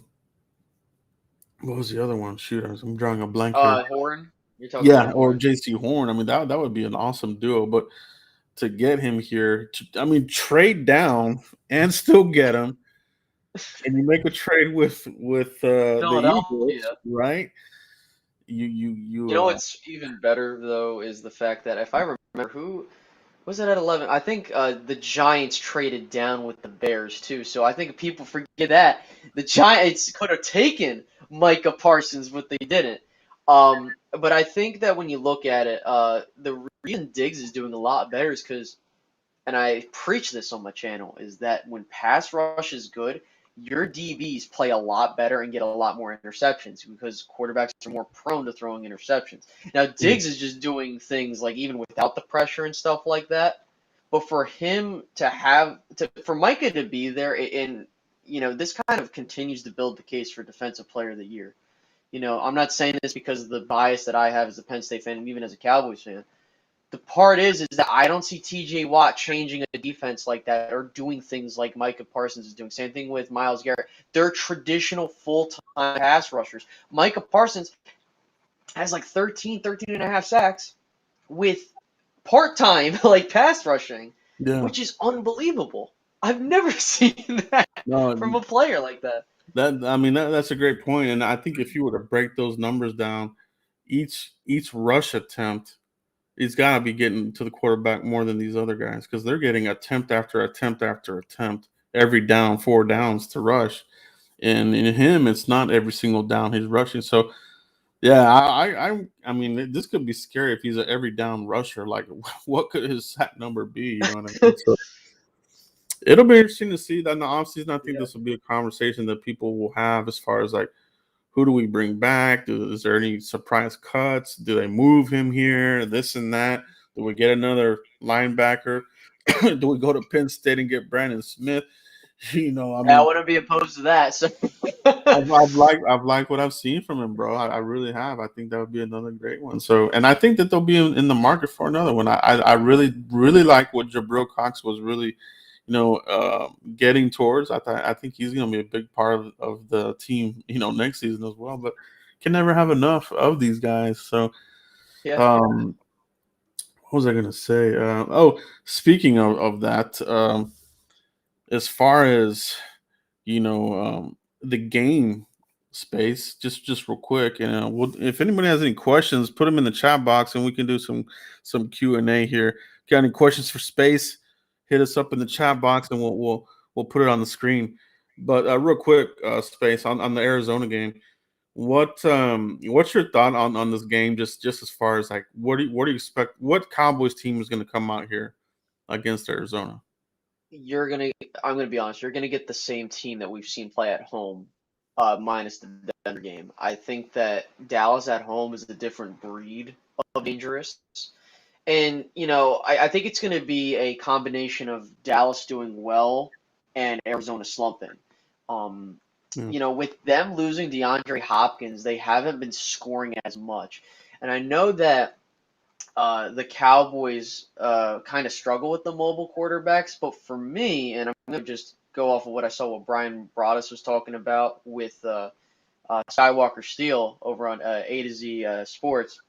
what was the other one? Shoot, I'm drawing a blank here. Horn. You're talking Yeah, about or Horn. JC Horn. I mean, that would be an awesome duo. But to get him here, trade down and still get him, and you make a trade with the Eagles, Philadelphia. right? You know what's even better though is the fact that if I remember, who was it at 11? I think the Giants traded down with the Bears too. So I think people forget that the Giants could have taken Micah Parsons, but they didn't. But I think that when you look at it, the reason Diggs is doing a lot better is because, and I preach this on my channel, is that when pass rush is good, your DBs play a lot better and get a lot more interceptions because quarterbacks are more prone to throwing interceptions. Now, Diggs is just doing things like even without the pressure and stuff like that. But for him for Micah to be there, and this kind of continues to build the case for Defensive Player of the Year. I'm not saying this because of the bias that I have as a Penn State fan and even as a Cowboys fan. The part is that I don't see T.J. Watt changing a defense like that or doing things like Micah Parsons is doing. Same thing with Myles Garrett. They're traditional full-time pass rushers. Micah Parsons has like 13 and a half sacks with part-time like pass rushing, yeah. which is unbelievable. I've never seen that from No, a player like that. that's a great point, and I think if you were to break those numbers down, each rush attempt, he's got to be getting to the quarterback more than these other guys because they're getting attempt after attempt after attempt every down, 4 downs to rush. And in him, it's not every single down he's rushing. So yeah, I mean, this could be scary if he's an every down rusher. Like, what could his sack number be? You know what I mean? So it'll be interesting to see that in the offseason. I think Yeah. this will be a conversation that people will have as far as like, who do we bring back? Is there any surprise cuts? Do they move him here? This and that. Do we get another linebacker? Do we go to Penn State and get Brandon Smith? I I mean, wouldn't be opposed to that. So I've liked what I've seen from him, bro. I really have. I think that would be another great one. So, and I think that they'll be in the market for another one. I really like what Jabril Cox was really, getting towards. I think he's going to be a big part of the team, next season as well. But can never have enough of these guys. So, yeah. what was I going to say? Speaking of that, as far as the game Space, just real quick, and if anybody has any questions, put them in the chat box, and we can do some Q&A here. Got any questions for Space? Hit us up in the chat box, and we'll put it on the screen. But real quick, Space on the Arizona game. What's your thought on this game? Just as far as like, what do you expect? What Cowboys team is going to come out here against Arizona? I'm gonna be honest, you're gonna get the same team that we've seen play at home, minus the Denver game. I think that Dallas at home is a different breed of dangerous. And, I think it's going to be a combination of Dallas doing well and Arizona slumping. Um, Yeah. with them losing DeAndre Hopkins, they haven't been scoring as much. And I know that the Cowboys kind of struggle with the mobile quarterbacks, but for me, and I'm going to just go off of what I saw what Brian Broaddus was talking about with Skywalker Steel over on A to Z Sports.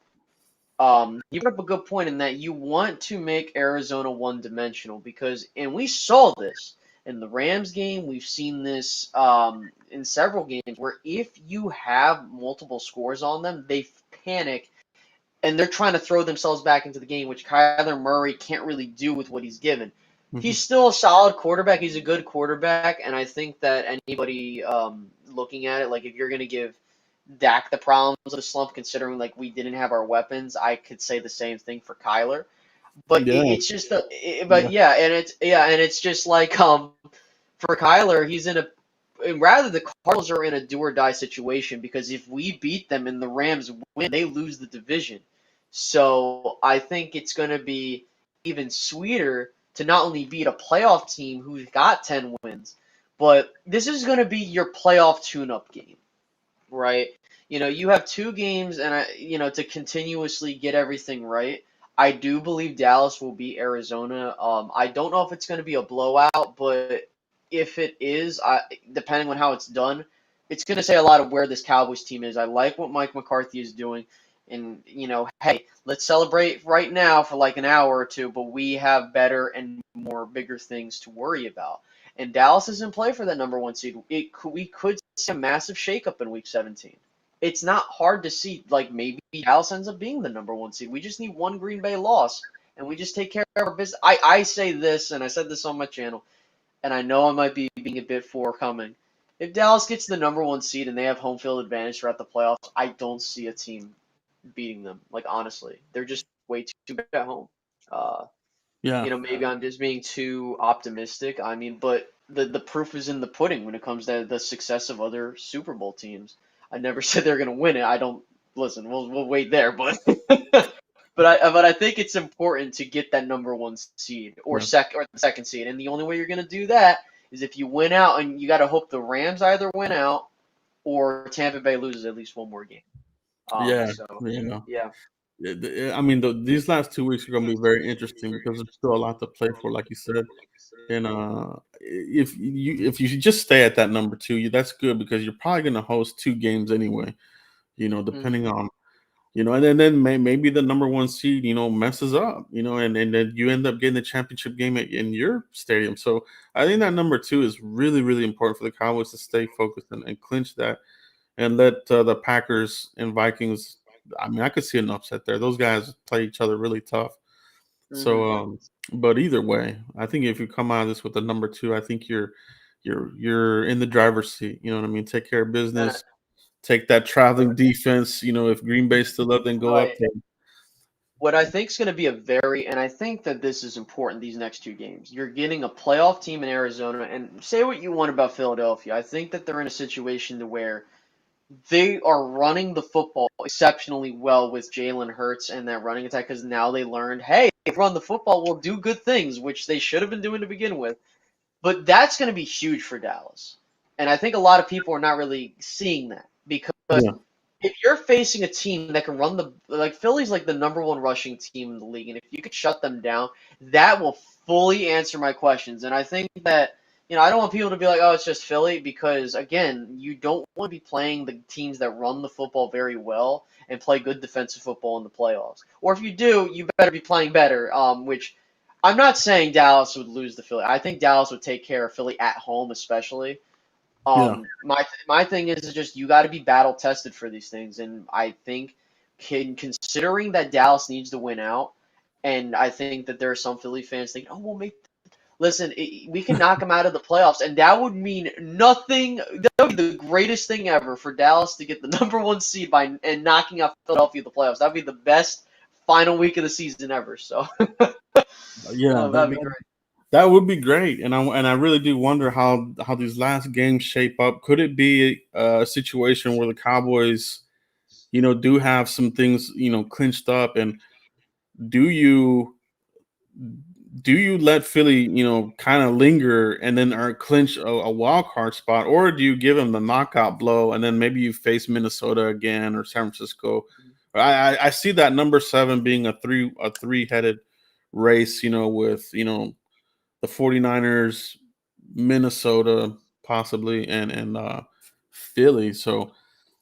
You brought up a good point in that you want to make Arizona one-dimensional and we saw this in the Rams game. We've seen this in several games where if you have multiple scores on them, they panic and they're trying to throw themselves back into the game, which Kyler Murray can't really do with what he's given. Mhm. He's still a solid quarterback. He's a good quarterback, and I think that anybody looking at it, like if you're going to give Dak the problems of the slump, considering like we didn't have our weapons, I could say the same thing for Kyler. But Yeah, it's just but yeah, and it's just like for Kyler, he's in a and rather the Cardinals are in a do or die situation because if we beat them and the Rams win, they lose the division. So I think it's going to be even sweeter to not only beat a playoff team who's got 10 wins, but this is going to be your playoff tune-up game, right? You have two games, and to continuously get everything right. I do believe Dallas will beat Arizona. I don't know if it's going to be a blowout, but if it is, depending on how it's done, it's going to say a lot of where this Cowboys team is. I like what Mike McCarthy is doing, and hey, let's celebrate right now for like an hour or two, but we have better and more bigger things to worry about. And Dallas is in play for that number one seed. We could see a massive shakeup in Week 17. It's not hard to see. Like maybe Dallas ends up being the number one seed. We just need one Green Bay loss, and we just take care of our business. I say this, and I said this on my channel, and I know I might be being a bit forthcoming. If Dallas gets the number one seed and they have home field advantage throughout the playoffs, I don't see a team beating them. Like honestly, they're just way too big at home. Uh, yeah. maybe I'm just being too optimistic. I mean, but the proof is in the pudding when it comes to the success of other Super Bowl teams. I never said they're going to win it. I don't listen. We'll wait there, but but I think it's important to get that number one seed or Yeah. the second seed, and the only way you're going to do that is if you win out, and you got to hope the Rams either win out or Tampa Bay loses at least one more game. Yeah, So yeah. yeah. I mean, these last 2 weeks are going to be very interesting because there's still a lot to play for, like you said. And if you just stay at that number two, that's good because you're probably going to host two games anyway. Depending Hmm. on and then maybe the number one seed messes up, and then you end up getting the championship game in your stadium. So I think that number two is really really important for the Cowboys to stay focused and clinch that and let the Packers and Vikings. I mean, I could see an upset there. Those guys play each other really tough. So, Hmm. but either way, I think if you come out of this with the number two, I think you're in the driver's seat. You know what I mean? Take care of And business. Take that traveling defense. If Green Bay's still up, then go up right. there. What I think is going to be and I think that this is important, these next two games. You're getting a playoff team in Arizona, and say what you want about Philadelphia. I think that they're in a situation to where they are running the football exceptionally well with Jalen Hurts and that running attack because now they learned, hey, if we run the football, we'll do good things, which they should have been doing to begin with. But that's going to be huge for Dallas. And I think a lot of people are not really seeing that because Yeah, if you're facing a team that can run like Philly's like the number one rushing team in the league, and if you could shut them down, that will fully answer my questions. And I think that I don't want people to be like, oh, it's just Philly, because again, you don't want to be playing the teams that run the football very well and play good defensive football in the playoffs. Or if you do, you better be playing better. Which I'm not saying Dallas would lose to Philly. I think Dallas would take care of Philly at home, especially. Yeah. My thing is just you got to be battle tested for these things, and I think considering that Dallas needs to win out, and I think that there are some Philly fans thinking, oh, we'll make. Listen, we can knock them out of the playoffs, and that would mean nothing. That would be the greatest thing ever for Dallas to get the number one seed by and knocking out Philadelphia in the playoffs. That'd be the best final week of the season ever. So, Yeah, that'd be great. that would be great, and I really do wonder how these last games shape up. Could it be a situation where the Cowboys, do have some things, clinched up, and do you do you let Philly, kind of linger and then clinch a wild card spot, or do you give them the knockout blow and then maybe you face Minnesota again or San Francisco? I see that number 7 being a three headed race, with the 49ers, Minnesota possibly, and Philly. So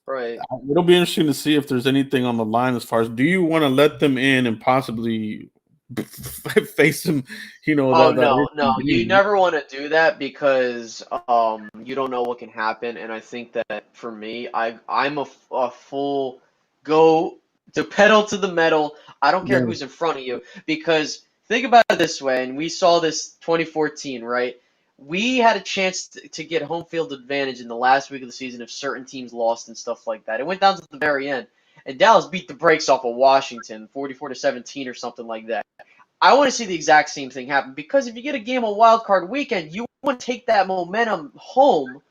Right. it'll be interesting to see if there's anything on the line as far as, do you want to let them in and possibly face them, Oh that no, no, you game. never want to do that because you don't know what can happen, and I think that for me, I'm a full go to pedal to the metal. I don't care Yeah, who's in front of you because think about it this way, and we saw this 2014, right? We had a chance to get home field advantage in the last week of the season if certain teams lost and stuff like that. It went down to the very end, and Dallas beat the brakes off of Washington, 44-17 or something like that. I want to see the exact same thing happen because if you get a game on wild card weekend, you want to take that momentum home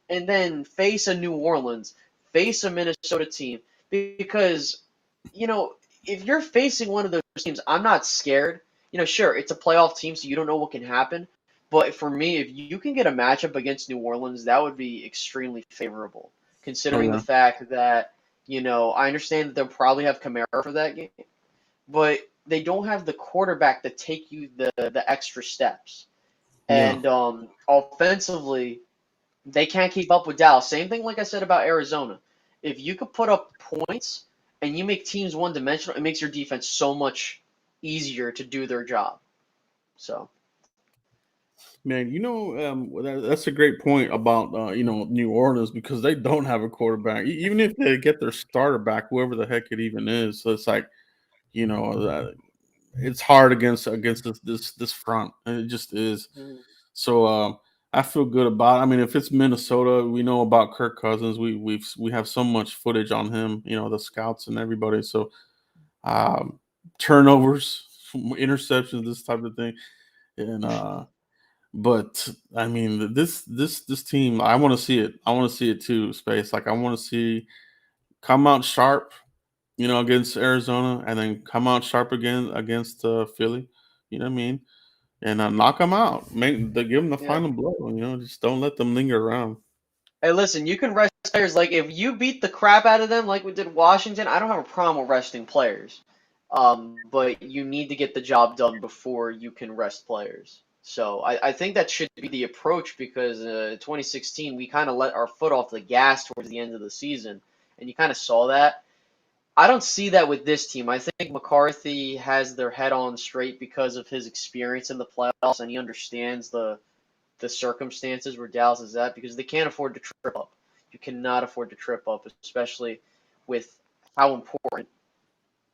and then face a New Orleans, face a Minnesota team because you know if you're facing one of those teams, I'm not scared. Sure, it's a playoff team, so you don't know what can happen. But for me, if you can get a matchup against New Orleans, that would be extremely favorable, oh considering the yeah, fact that I understand that they'll probably have Kamara for that game, but they don't have the quarterback to take you the extra steps. yeah, And offensively, they can't keep up with Dallas. Same thing like I said about Arizona. If you could put up points and you make teams one dimensional, it makes your defense so much easier to do their job. So man. That's a great point about New Orleans, because they don't have a quarterback. Even if they get their starter back, whoever the heck it even is, so it's like, you know uh, it's hard against this front, and it just is. mm, So I feel good about it. I mean, if it's Minnesota, we know about Kirk Cousins. We have so much footage on him, the scouts and everybody. So um, turnovers, interceptions, this type of thing, and but I mean, this team, I want to see it. I want to see it too. Space, like, I want to see come out sharp, against Arizona, and then come out sharp again against Philly. You know what I mean? And knock them out. Give them the yeah. final blow. Just don't let them linger around. Hey, listen, you can rest players. Like if you beat the crap out of them, like we did Washington, I don't have a problem with resting players. But you need to get the job done before you can rest players. So I think that should be the approach because 2016 we kind of let our foot off the gas towards the end of the season, and you kind of saw that. I don't see that with this team. I think McCarthy has their head on straight because of his experience in the playoffs, and he understands the circumstances where Dallas is at because they can't afford to trip up. You cannot afford to trip up, especially with how important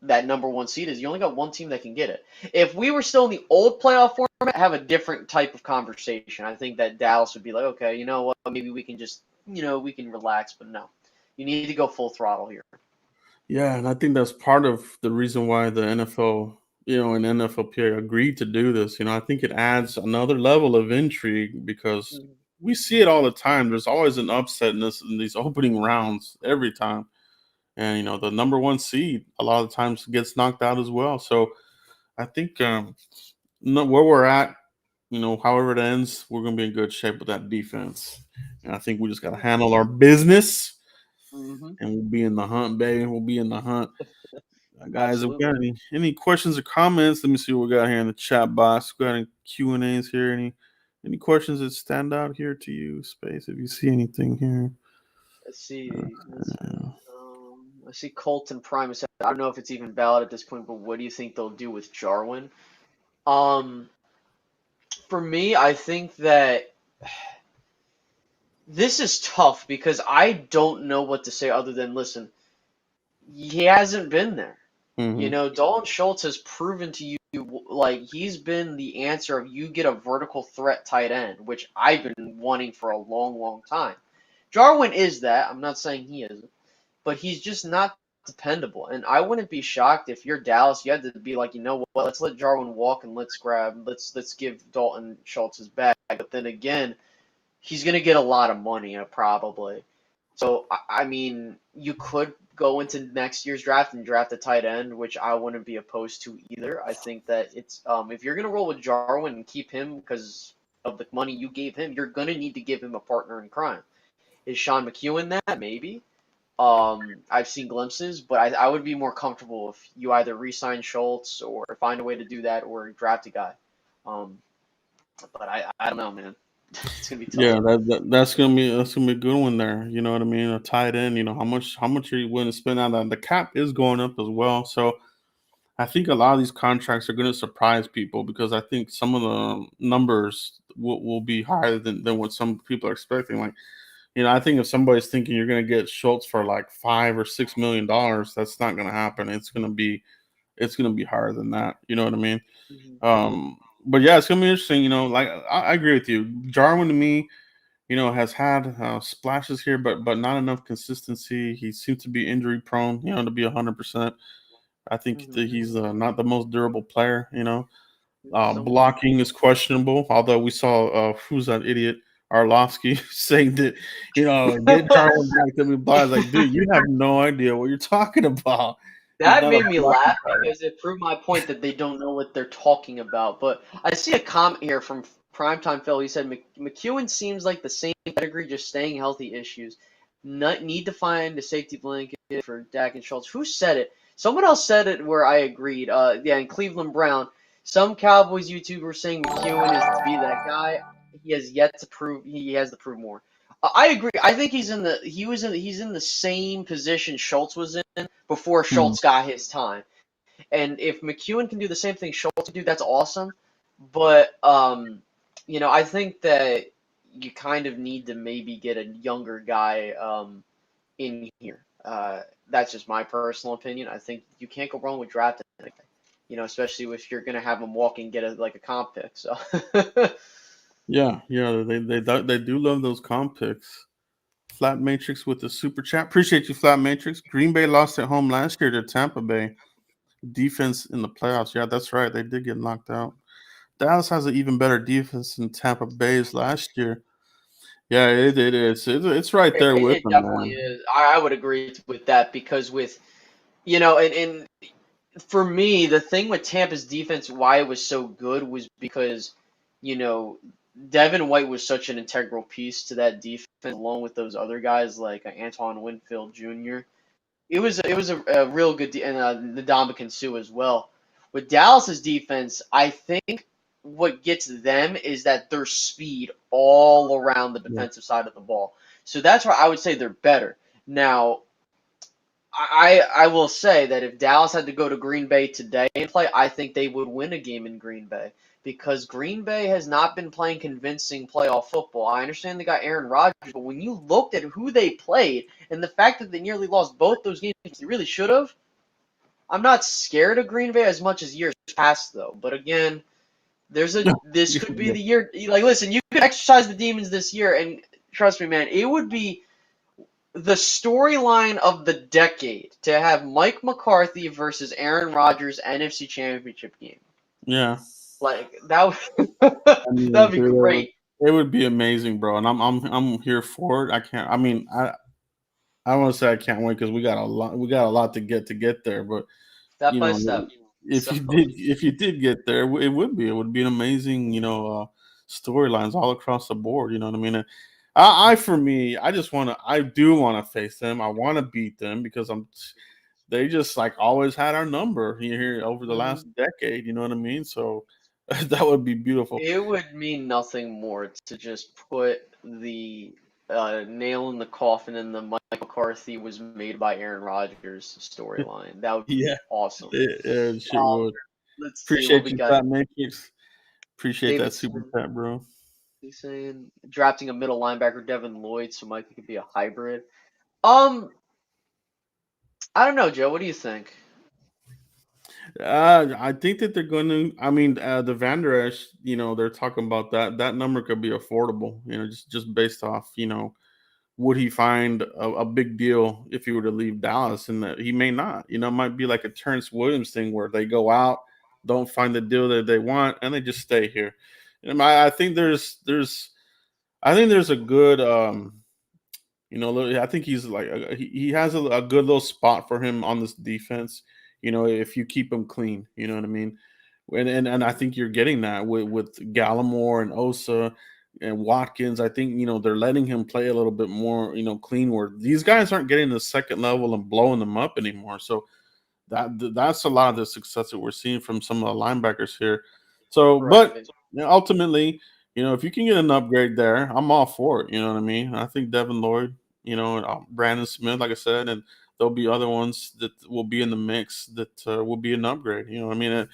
that number one seed is. You only got one team that can get it. If we were still in the old playoff format, have a different type of conversation. I think that Dallas would be like, okay, you know what, maybe we can just, we can relax, but no. You need to go full throttle here. Yeah, and I think that's part of the reason why the NFL, and NFLPA agreed to do this. I think it adds another level of intrigue, because Mhm. we see it all the time. There's always an upset in these opening rounds every time. And the number one seed a lot of times gets knocked out as well. So I think where we're at, however it ends, we're going to be in good shape with that defense. And I think we just got to handle our business, Mhm. and we'll be in the hunt, baby. We'll be in the hunt. Guys, if we got Absolutely. any questions or comments, let me see what we got here in the chat box. We got any Q&As here. Any questions that stand out here to you, Space? If you see anything here. Let's see. I see Colton Prime said, I don't know if it's even valid at this point, but what do you think they'll do with Jarwin? Um, for me, I think that This is tough because I don't know what to say other than listen. He hasn't been there. Hmm. Dalton Schultz has proven to you like he's been the answer of you get a vertical threat tight end, which I've been wanting for a long, long time. Jarwin is that. I'm not saying he isn't, but he's just not dependable. And I wouldn't be shocked if you're Dallas, you had to be like, you know what, let's let Jarwin walk and let's give Dalton Schultz his bag. But then again, he's gonna get a lot of money, probably. So I mean, you could go into next year's draft and draft a tight end, which I wouldn't be opposed to either. I think that it's if you're gonna roll with Jarwin and keep him because of the money you gave him, you're gonna need to give him a partner in crime. Is Sean McEwen that? Maybe. I've seen glimpses, but I would be more comfortable if you either re-sign Schultz or find a way to do that or draft a guy. Um, but I don't know, man. It's gonna be tough. Yeah, that's gonna be a good one there. You know what I mean? A tight end. You know how much are you willing to spend on that? The cap is going up as well, so I think a lot of these contracts are going to surprise people because I think some of the numbers will be higher than what some people are expecting. Like, I think if somebody's thinking you're going to get Schultz for like $5 or $6 million, that's not going to happen. It's going to be higher than that. You know what I mean? Mhm. But yeah, it's going to be interesting. Like I agree with you. Jarwin to me, has had splashes here, but not enough consistency. He seems to be injury prone. To be 100%. I think that Mhm. he's not the most durable player. Some Blocking is questionable. Although we saw who's that idiot Arlovsky saying that get Jarwin back to me. Blah. Like, dude, you have no idea what you're talking about. He's That not a made me blocking laugh player. because it proved my point that they don't know what they're talking about. But I see a comment here from Primetime Phil. He said McEwen seems like the same pedigree, just staying healthy issues. Need to find a safety blanket for Dak and Schultz. Who said it? Someone else said it where I agreed. Yeah, in Cleveland Brown, some Cowboys YouTuber saying McEwen is to be that guy. He has yet to prove. He has to prove more. I agree. I think he's in the same position Schultz was in before Hmm. Schultz got his time. And if McEwen can do the same thing Schultz can do, that's awesome. But I think that you kind of need to maybe get a younger guy in here. That's just my personal opinion. I think you can't go wrong with drafting. Especially if you're gonna have him walk and get a comp pick. So Yeah, yeah, they do love those comp picks. Flat Matrix with the super chat. Appreciate you, Flat Matrix. Green Bay lost at home last year to Tampa Bay. Defense in the playoffs. Yeah, that's right. They did get knocked out. Dallas has an even better defense than Tampa Bay's last year. Yeah, it is. It's right there with it them, definitely man. is. I would agree with that because with and for me, the thing with Tampa's defense, why it was so good was because, you know, Devin White was such an integral piece to that defense, along with those other guys like Antoine Winfield Jr. It was a real good and Ndamukong Suh as well. With Dallas's defense, I think what gets them is that their speed all around the Yeah. defensive side of the ball. So that's why I would say they're better. Now, I will say that if Dallas had to go to Green Bay today and play, I think they would win a game in Green Bay because Green Bay has not been playing convincing playoff football. I understand they got Aaron Rodgers, but when you looked at who they played and the fact that they nearly lost both those games, they really should have. I'm not scared of Green Bay as much as years past though. But again, this could be Yeah. the year. Like, listen, you could exercise the demons this year, and trust me, man, it would be the storyline of the decade to have Mike McCarthy versus Aaron Rodgers NFC Championship game. Yeah. Like that would I that mean, would be dude, great. it would be amazing, bro. And I'm here for it. I can't. I mean, I want to say I can't wait because we got a lot to get there. But Step you by know, step. if So you did get there, it would be an amazing, storylines all across the board. You know what I mean? And for me, I do want to face them. I want to beat them because they just like always had our number here over the last mhm. decade. You know what I mean? So that would be beautiful. It would mean nothing more to just put the nail in the coffin in the Mike McCarthy was made by Aaron Rodgers storyline. That would be Yeah, awesome. it sure Um, would. let's see what Appreciate we you, got. Fat Matrix. Appreciate that David super Stern. chat, bro. He's saying drafting a middle linebacker, Devin Lloyd, so Micah could be a hybrid. I don't know, Joe. What do you think? I think that they're going to. I mean, the Van Der Esch, they're talking about that number could be affordable. Just based off, would he find a big deal if he were to leave Dallas, and that he may not. It might be like a Terrence Williams thing where they go out, don't find the deal that they want, and they just stay here. I think I think there's a good I think he's like he has a good little spot for him on this defense. If you keep him clean, you know what I mean. And I think you're getting that with Gallimore and Osa and Watkins. I think they're letting him play a little bit more clean. Where these guys aren't getting the second level and blowing them up anymore. So that's a lot of the success that we're seeing from some of the linebackers here. So, but Right. ultimately, if you can get an upgrade there, I'm all for it. You know what I mean? I think Devin Lloyd, and Brandon Smith, like I said, and there'll be other ones that will be in the mix that will be an upgrade. You know what I mean?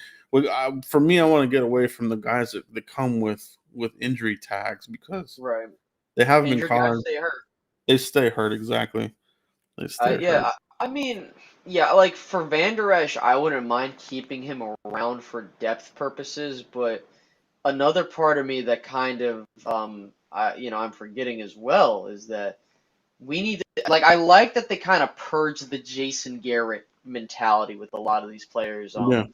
For me, I want to get away from the guys that come with injury tags because Right. they haven't been Injured guys caught. stay hurt. They stay hurt exactly. They stay hurt. Yeah, I mean, yeah, like for Van Der Esch, I wouldn't mind keeping him around for depth purposes, but another part of me that kind of I'm forgetting as well is that we need to, like, I like that they kind of purge the Jason Garrett mentality with a lot of these players. Yeah.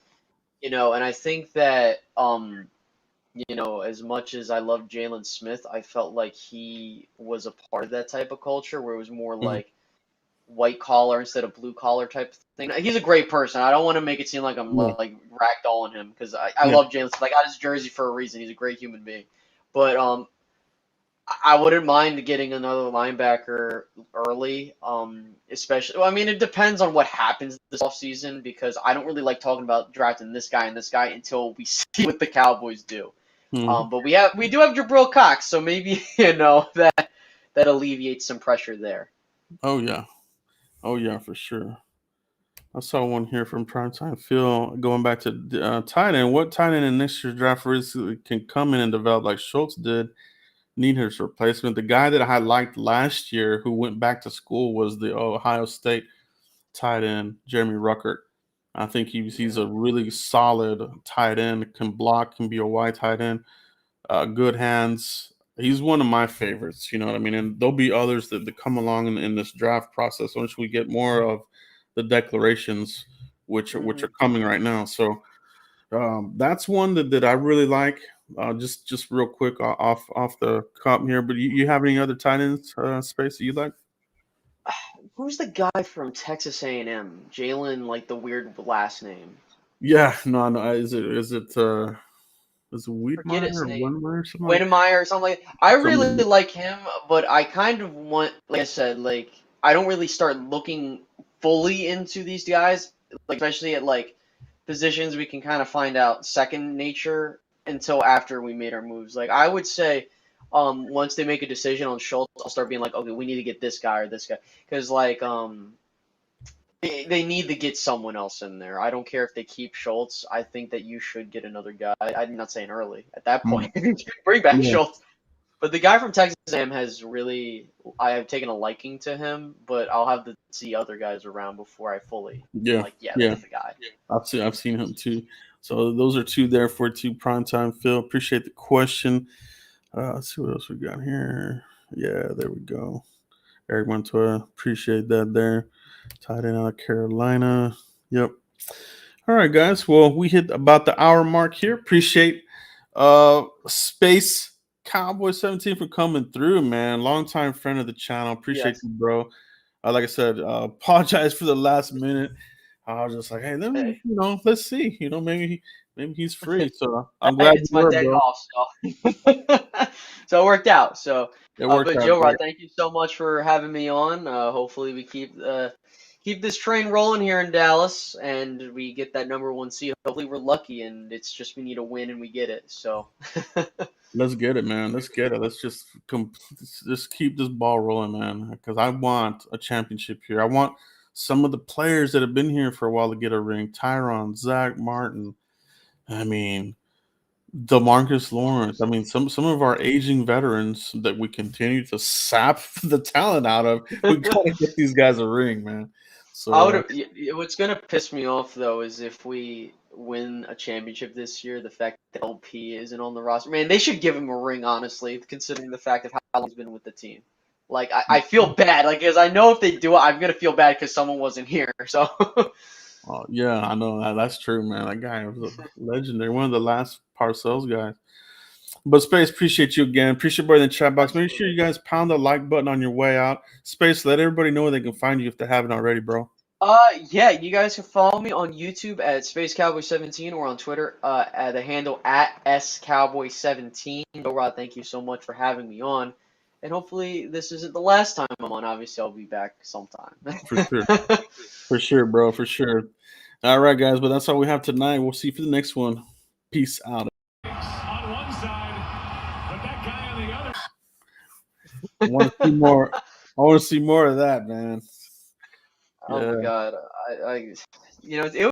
And I think that as much as I love Jalen Smith, I felt like he was a part of that type of culture where it was more Mhm. like white collar instead of blue collar type of thing. He's a great person. I don't want to make it seem like I'm Yeah. like ragdolling him because I Yeah. love Jalen Smith. I got his jersey for a reason. He's a great human being. But I wouldn't mind getting another linebacker early, especially. Well, I mean, it depends on what happens this offseason because I don't really like talking about drafting this guy and this guy until we see what the Cowboys do. Mhm. But we do have Jabril Cox, so maybe that alleviates some pressure there. Oh yeah. Oh yeah, for sure. I saw one here from Primetime Phil going back to tight end. What tight end in next year's draft really can come in and develop like Schultz did? Need his replacement. The guy that I liked last year who went back to school was the Ohio State tight end, Jeremy Ruckert. I think he's a Yeah. really solid tight end, can block, can be a wide tight end, good hands. He's one of my favorites, you know what I mean? And there'll be others that come along in this draft process once we get more of the declarations, which Hmm. are coming right now. So that's one that I really like. Just real quick off the cup here, but you have any other tight ends space that you like? Who's the guy from Texas A&M? Jalen, like the weird last name. Yeah, no. Is it Forget Wiedmeyer his or name. Winmeyer or something Winnemeyer or something like that. I really something? like him, but I kind of want, like I said, like I don't really start looking fully into these guys, like especially at like positions we can kind of find out second nature until after we made our moves. Like I would say, once they make a decision on Schultz, I'll start being like, okay, we need to get this guy or this guy, because like they need to get someone else in there. I don't care if they keep Schultz. I think that you should get another guy. I'm not saying early at that Mm, point. Bring back yeah, Schultz. But the guy from Texas A&M has really, I have taken a liking to him. But I'll have to see other guys around before I fully am yeah, like, yeah, yeah. that's the guy. I've seen him too. So those are two there for two primetime Phil. Appreciate the question. Let's see what else we got here. Yeah, there we go. Eric Montoya, appreciate that there. Tight end out of Carolina. Yep. All right, guys. Well, we hit about the hour mark here. Appreciate Space Cowboy 17 for coming through, man. Longtime friend of the channel. Appreciate Yes. you, bro. Like I said, apologize for the last minute. I was just like, hey, let me, Hey, let's see. Maybe he's free. So I'm hey, glad you it's my were, day bro. off, so so it worked out. So, It worked but out Joe great. Rod, thank you so much for having me on. Hopefully, we keep this train rolling here in Dallas, and we get that number one seed. Hopefully, we're lucky, and it's just we need a win, and we get it. So, Let's get it, man. Let's get it. Let's just keep this ball rolling, man. Because I want a championship here. I want some of the players that have been here for a while to get a ring. Tyron, Zach Martin. I mean, DeMarcus Lawrence. I mean, some of our aging veterans that we continue to sap the talent out of. We gotta get these guys a ring, man. I So would. What's gonna piss me off though is if we win a championship this year, the fact that LP isn't on the roster. Man, they should give him a ring, honestly, considering the fact of how long he's been with the team. Like, I feel bad, like, because I know if they do it, I'm gonna feel bad because someone wasn't here. So, yeah, I know that's true, man. That guy was a legendary, one of the last Parcells guys. But Space, appreciate you again. Appreciate everybody in the chat box. Make sure you guys pound the like button on your way out. Space, let everybody know where they can find you if they haven't already, bro. yeah, you guys can follow me on YouTube at Space Cowboy 17 or on Twitter at the handle at SCowboy17. Rod, thank you so much for having me on. And hopefully this isn't the last time I'm on. Obviously, I'll be back sometime. For sure. For sure, bro. For sure. All right, guys. But that's all we have tonight. We'll see you for the next one. Peace out. On one side, but that guy on the other. I want to see more. I want to see more of that, man. Oh Yeah. my God. It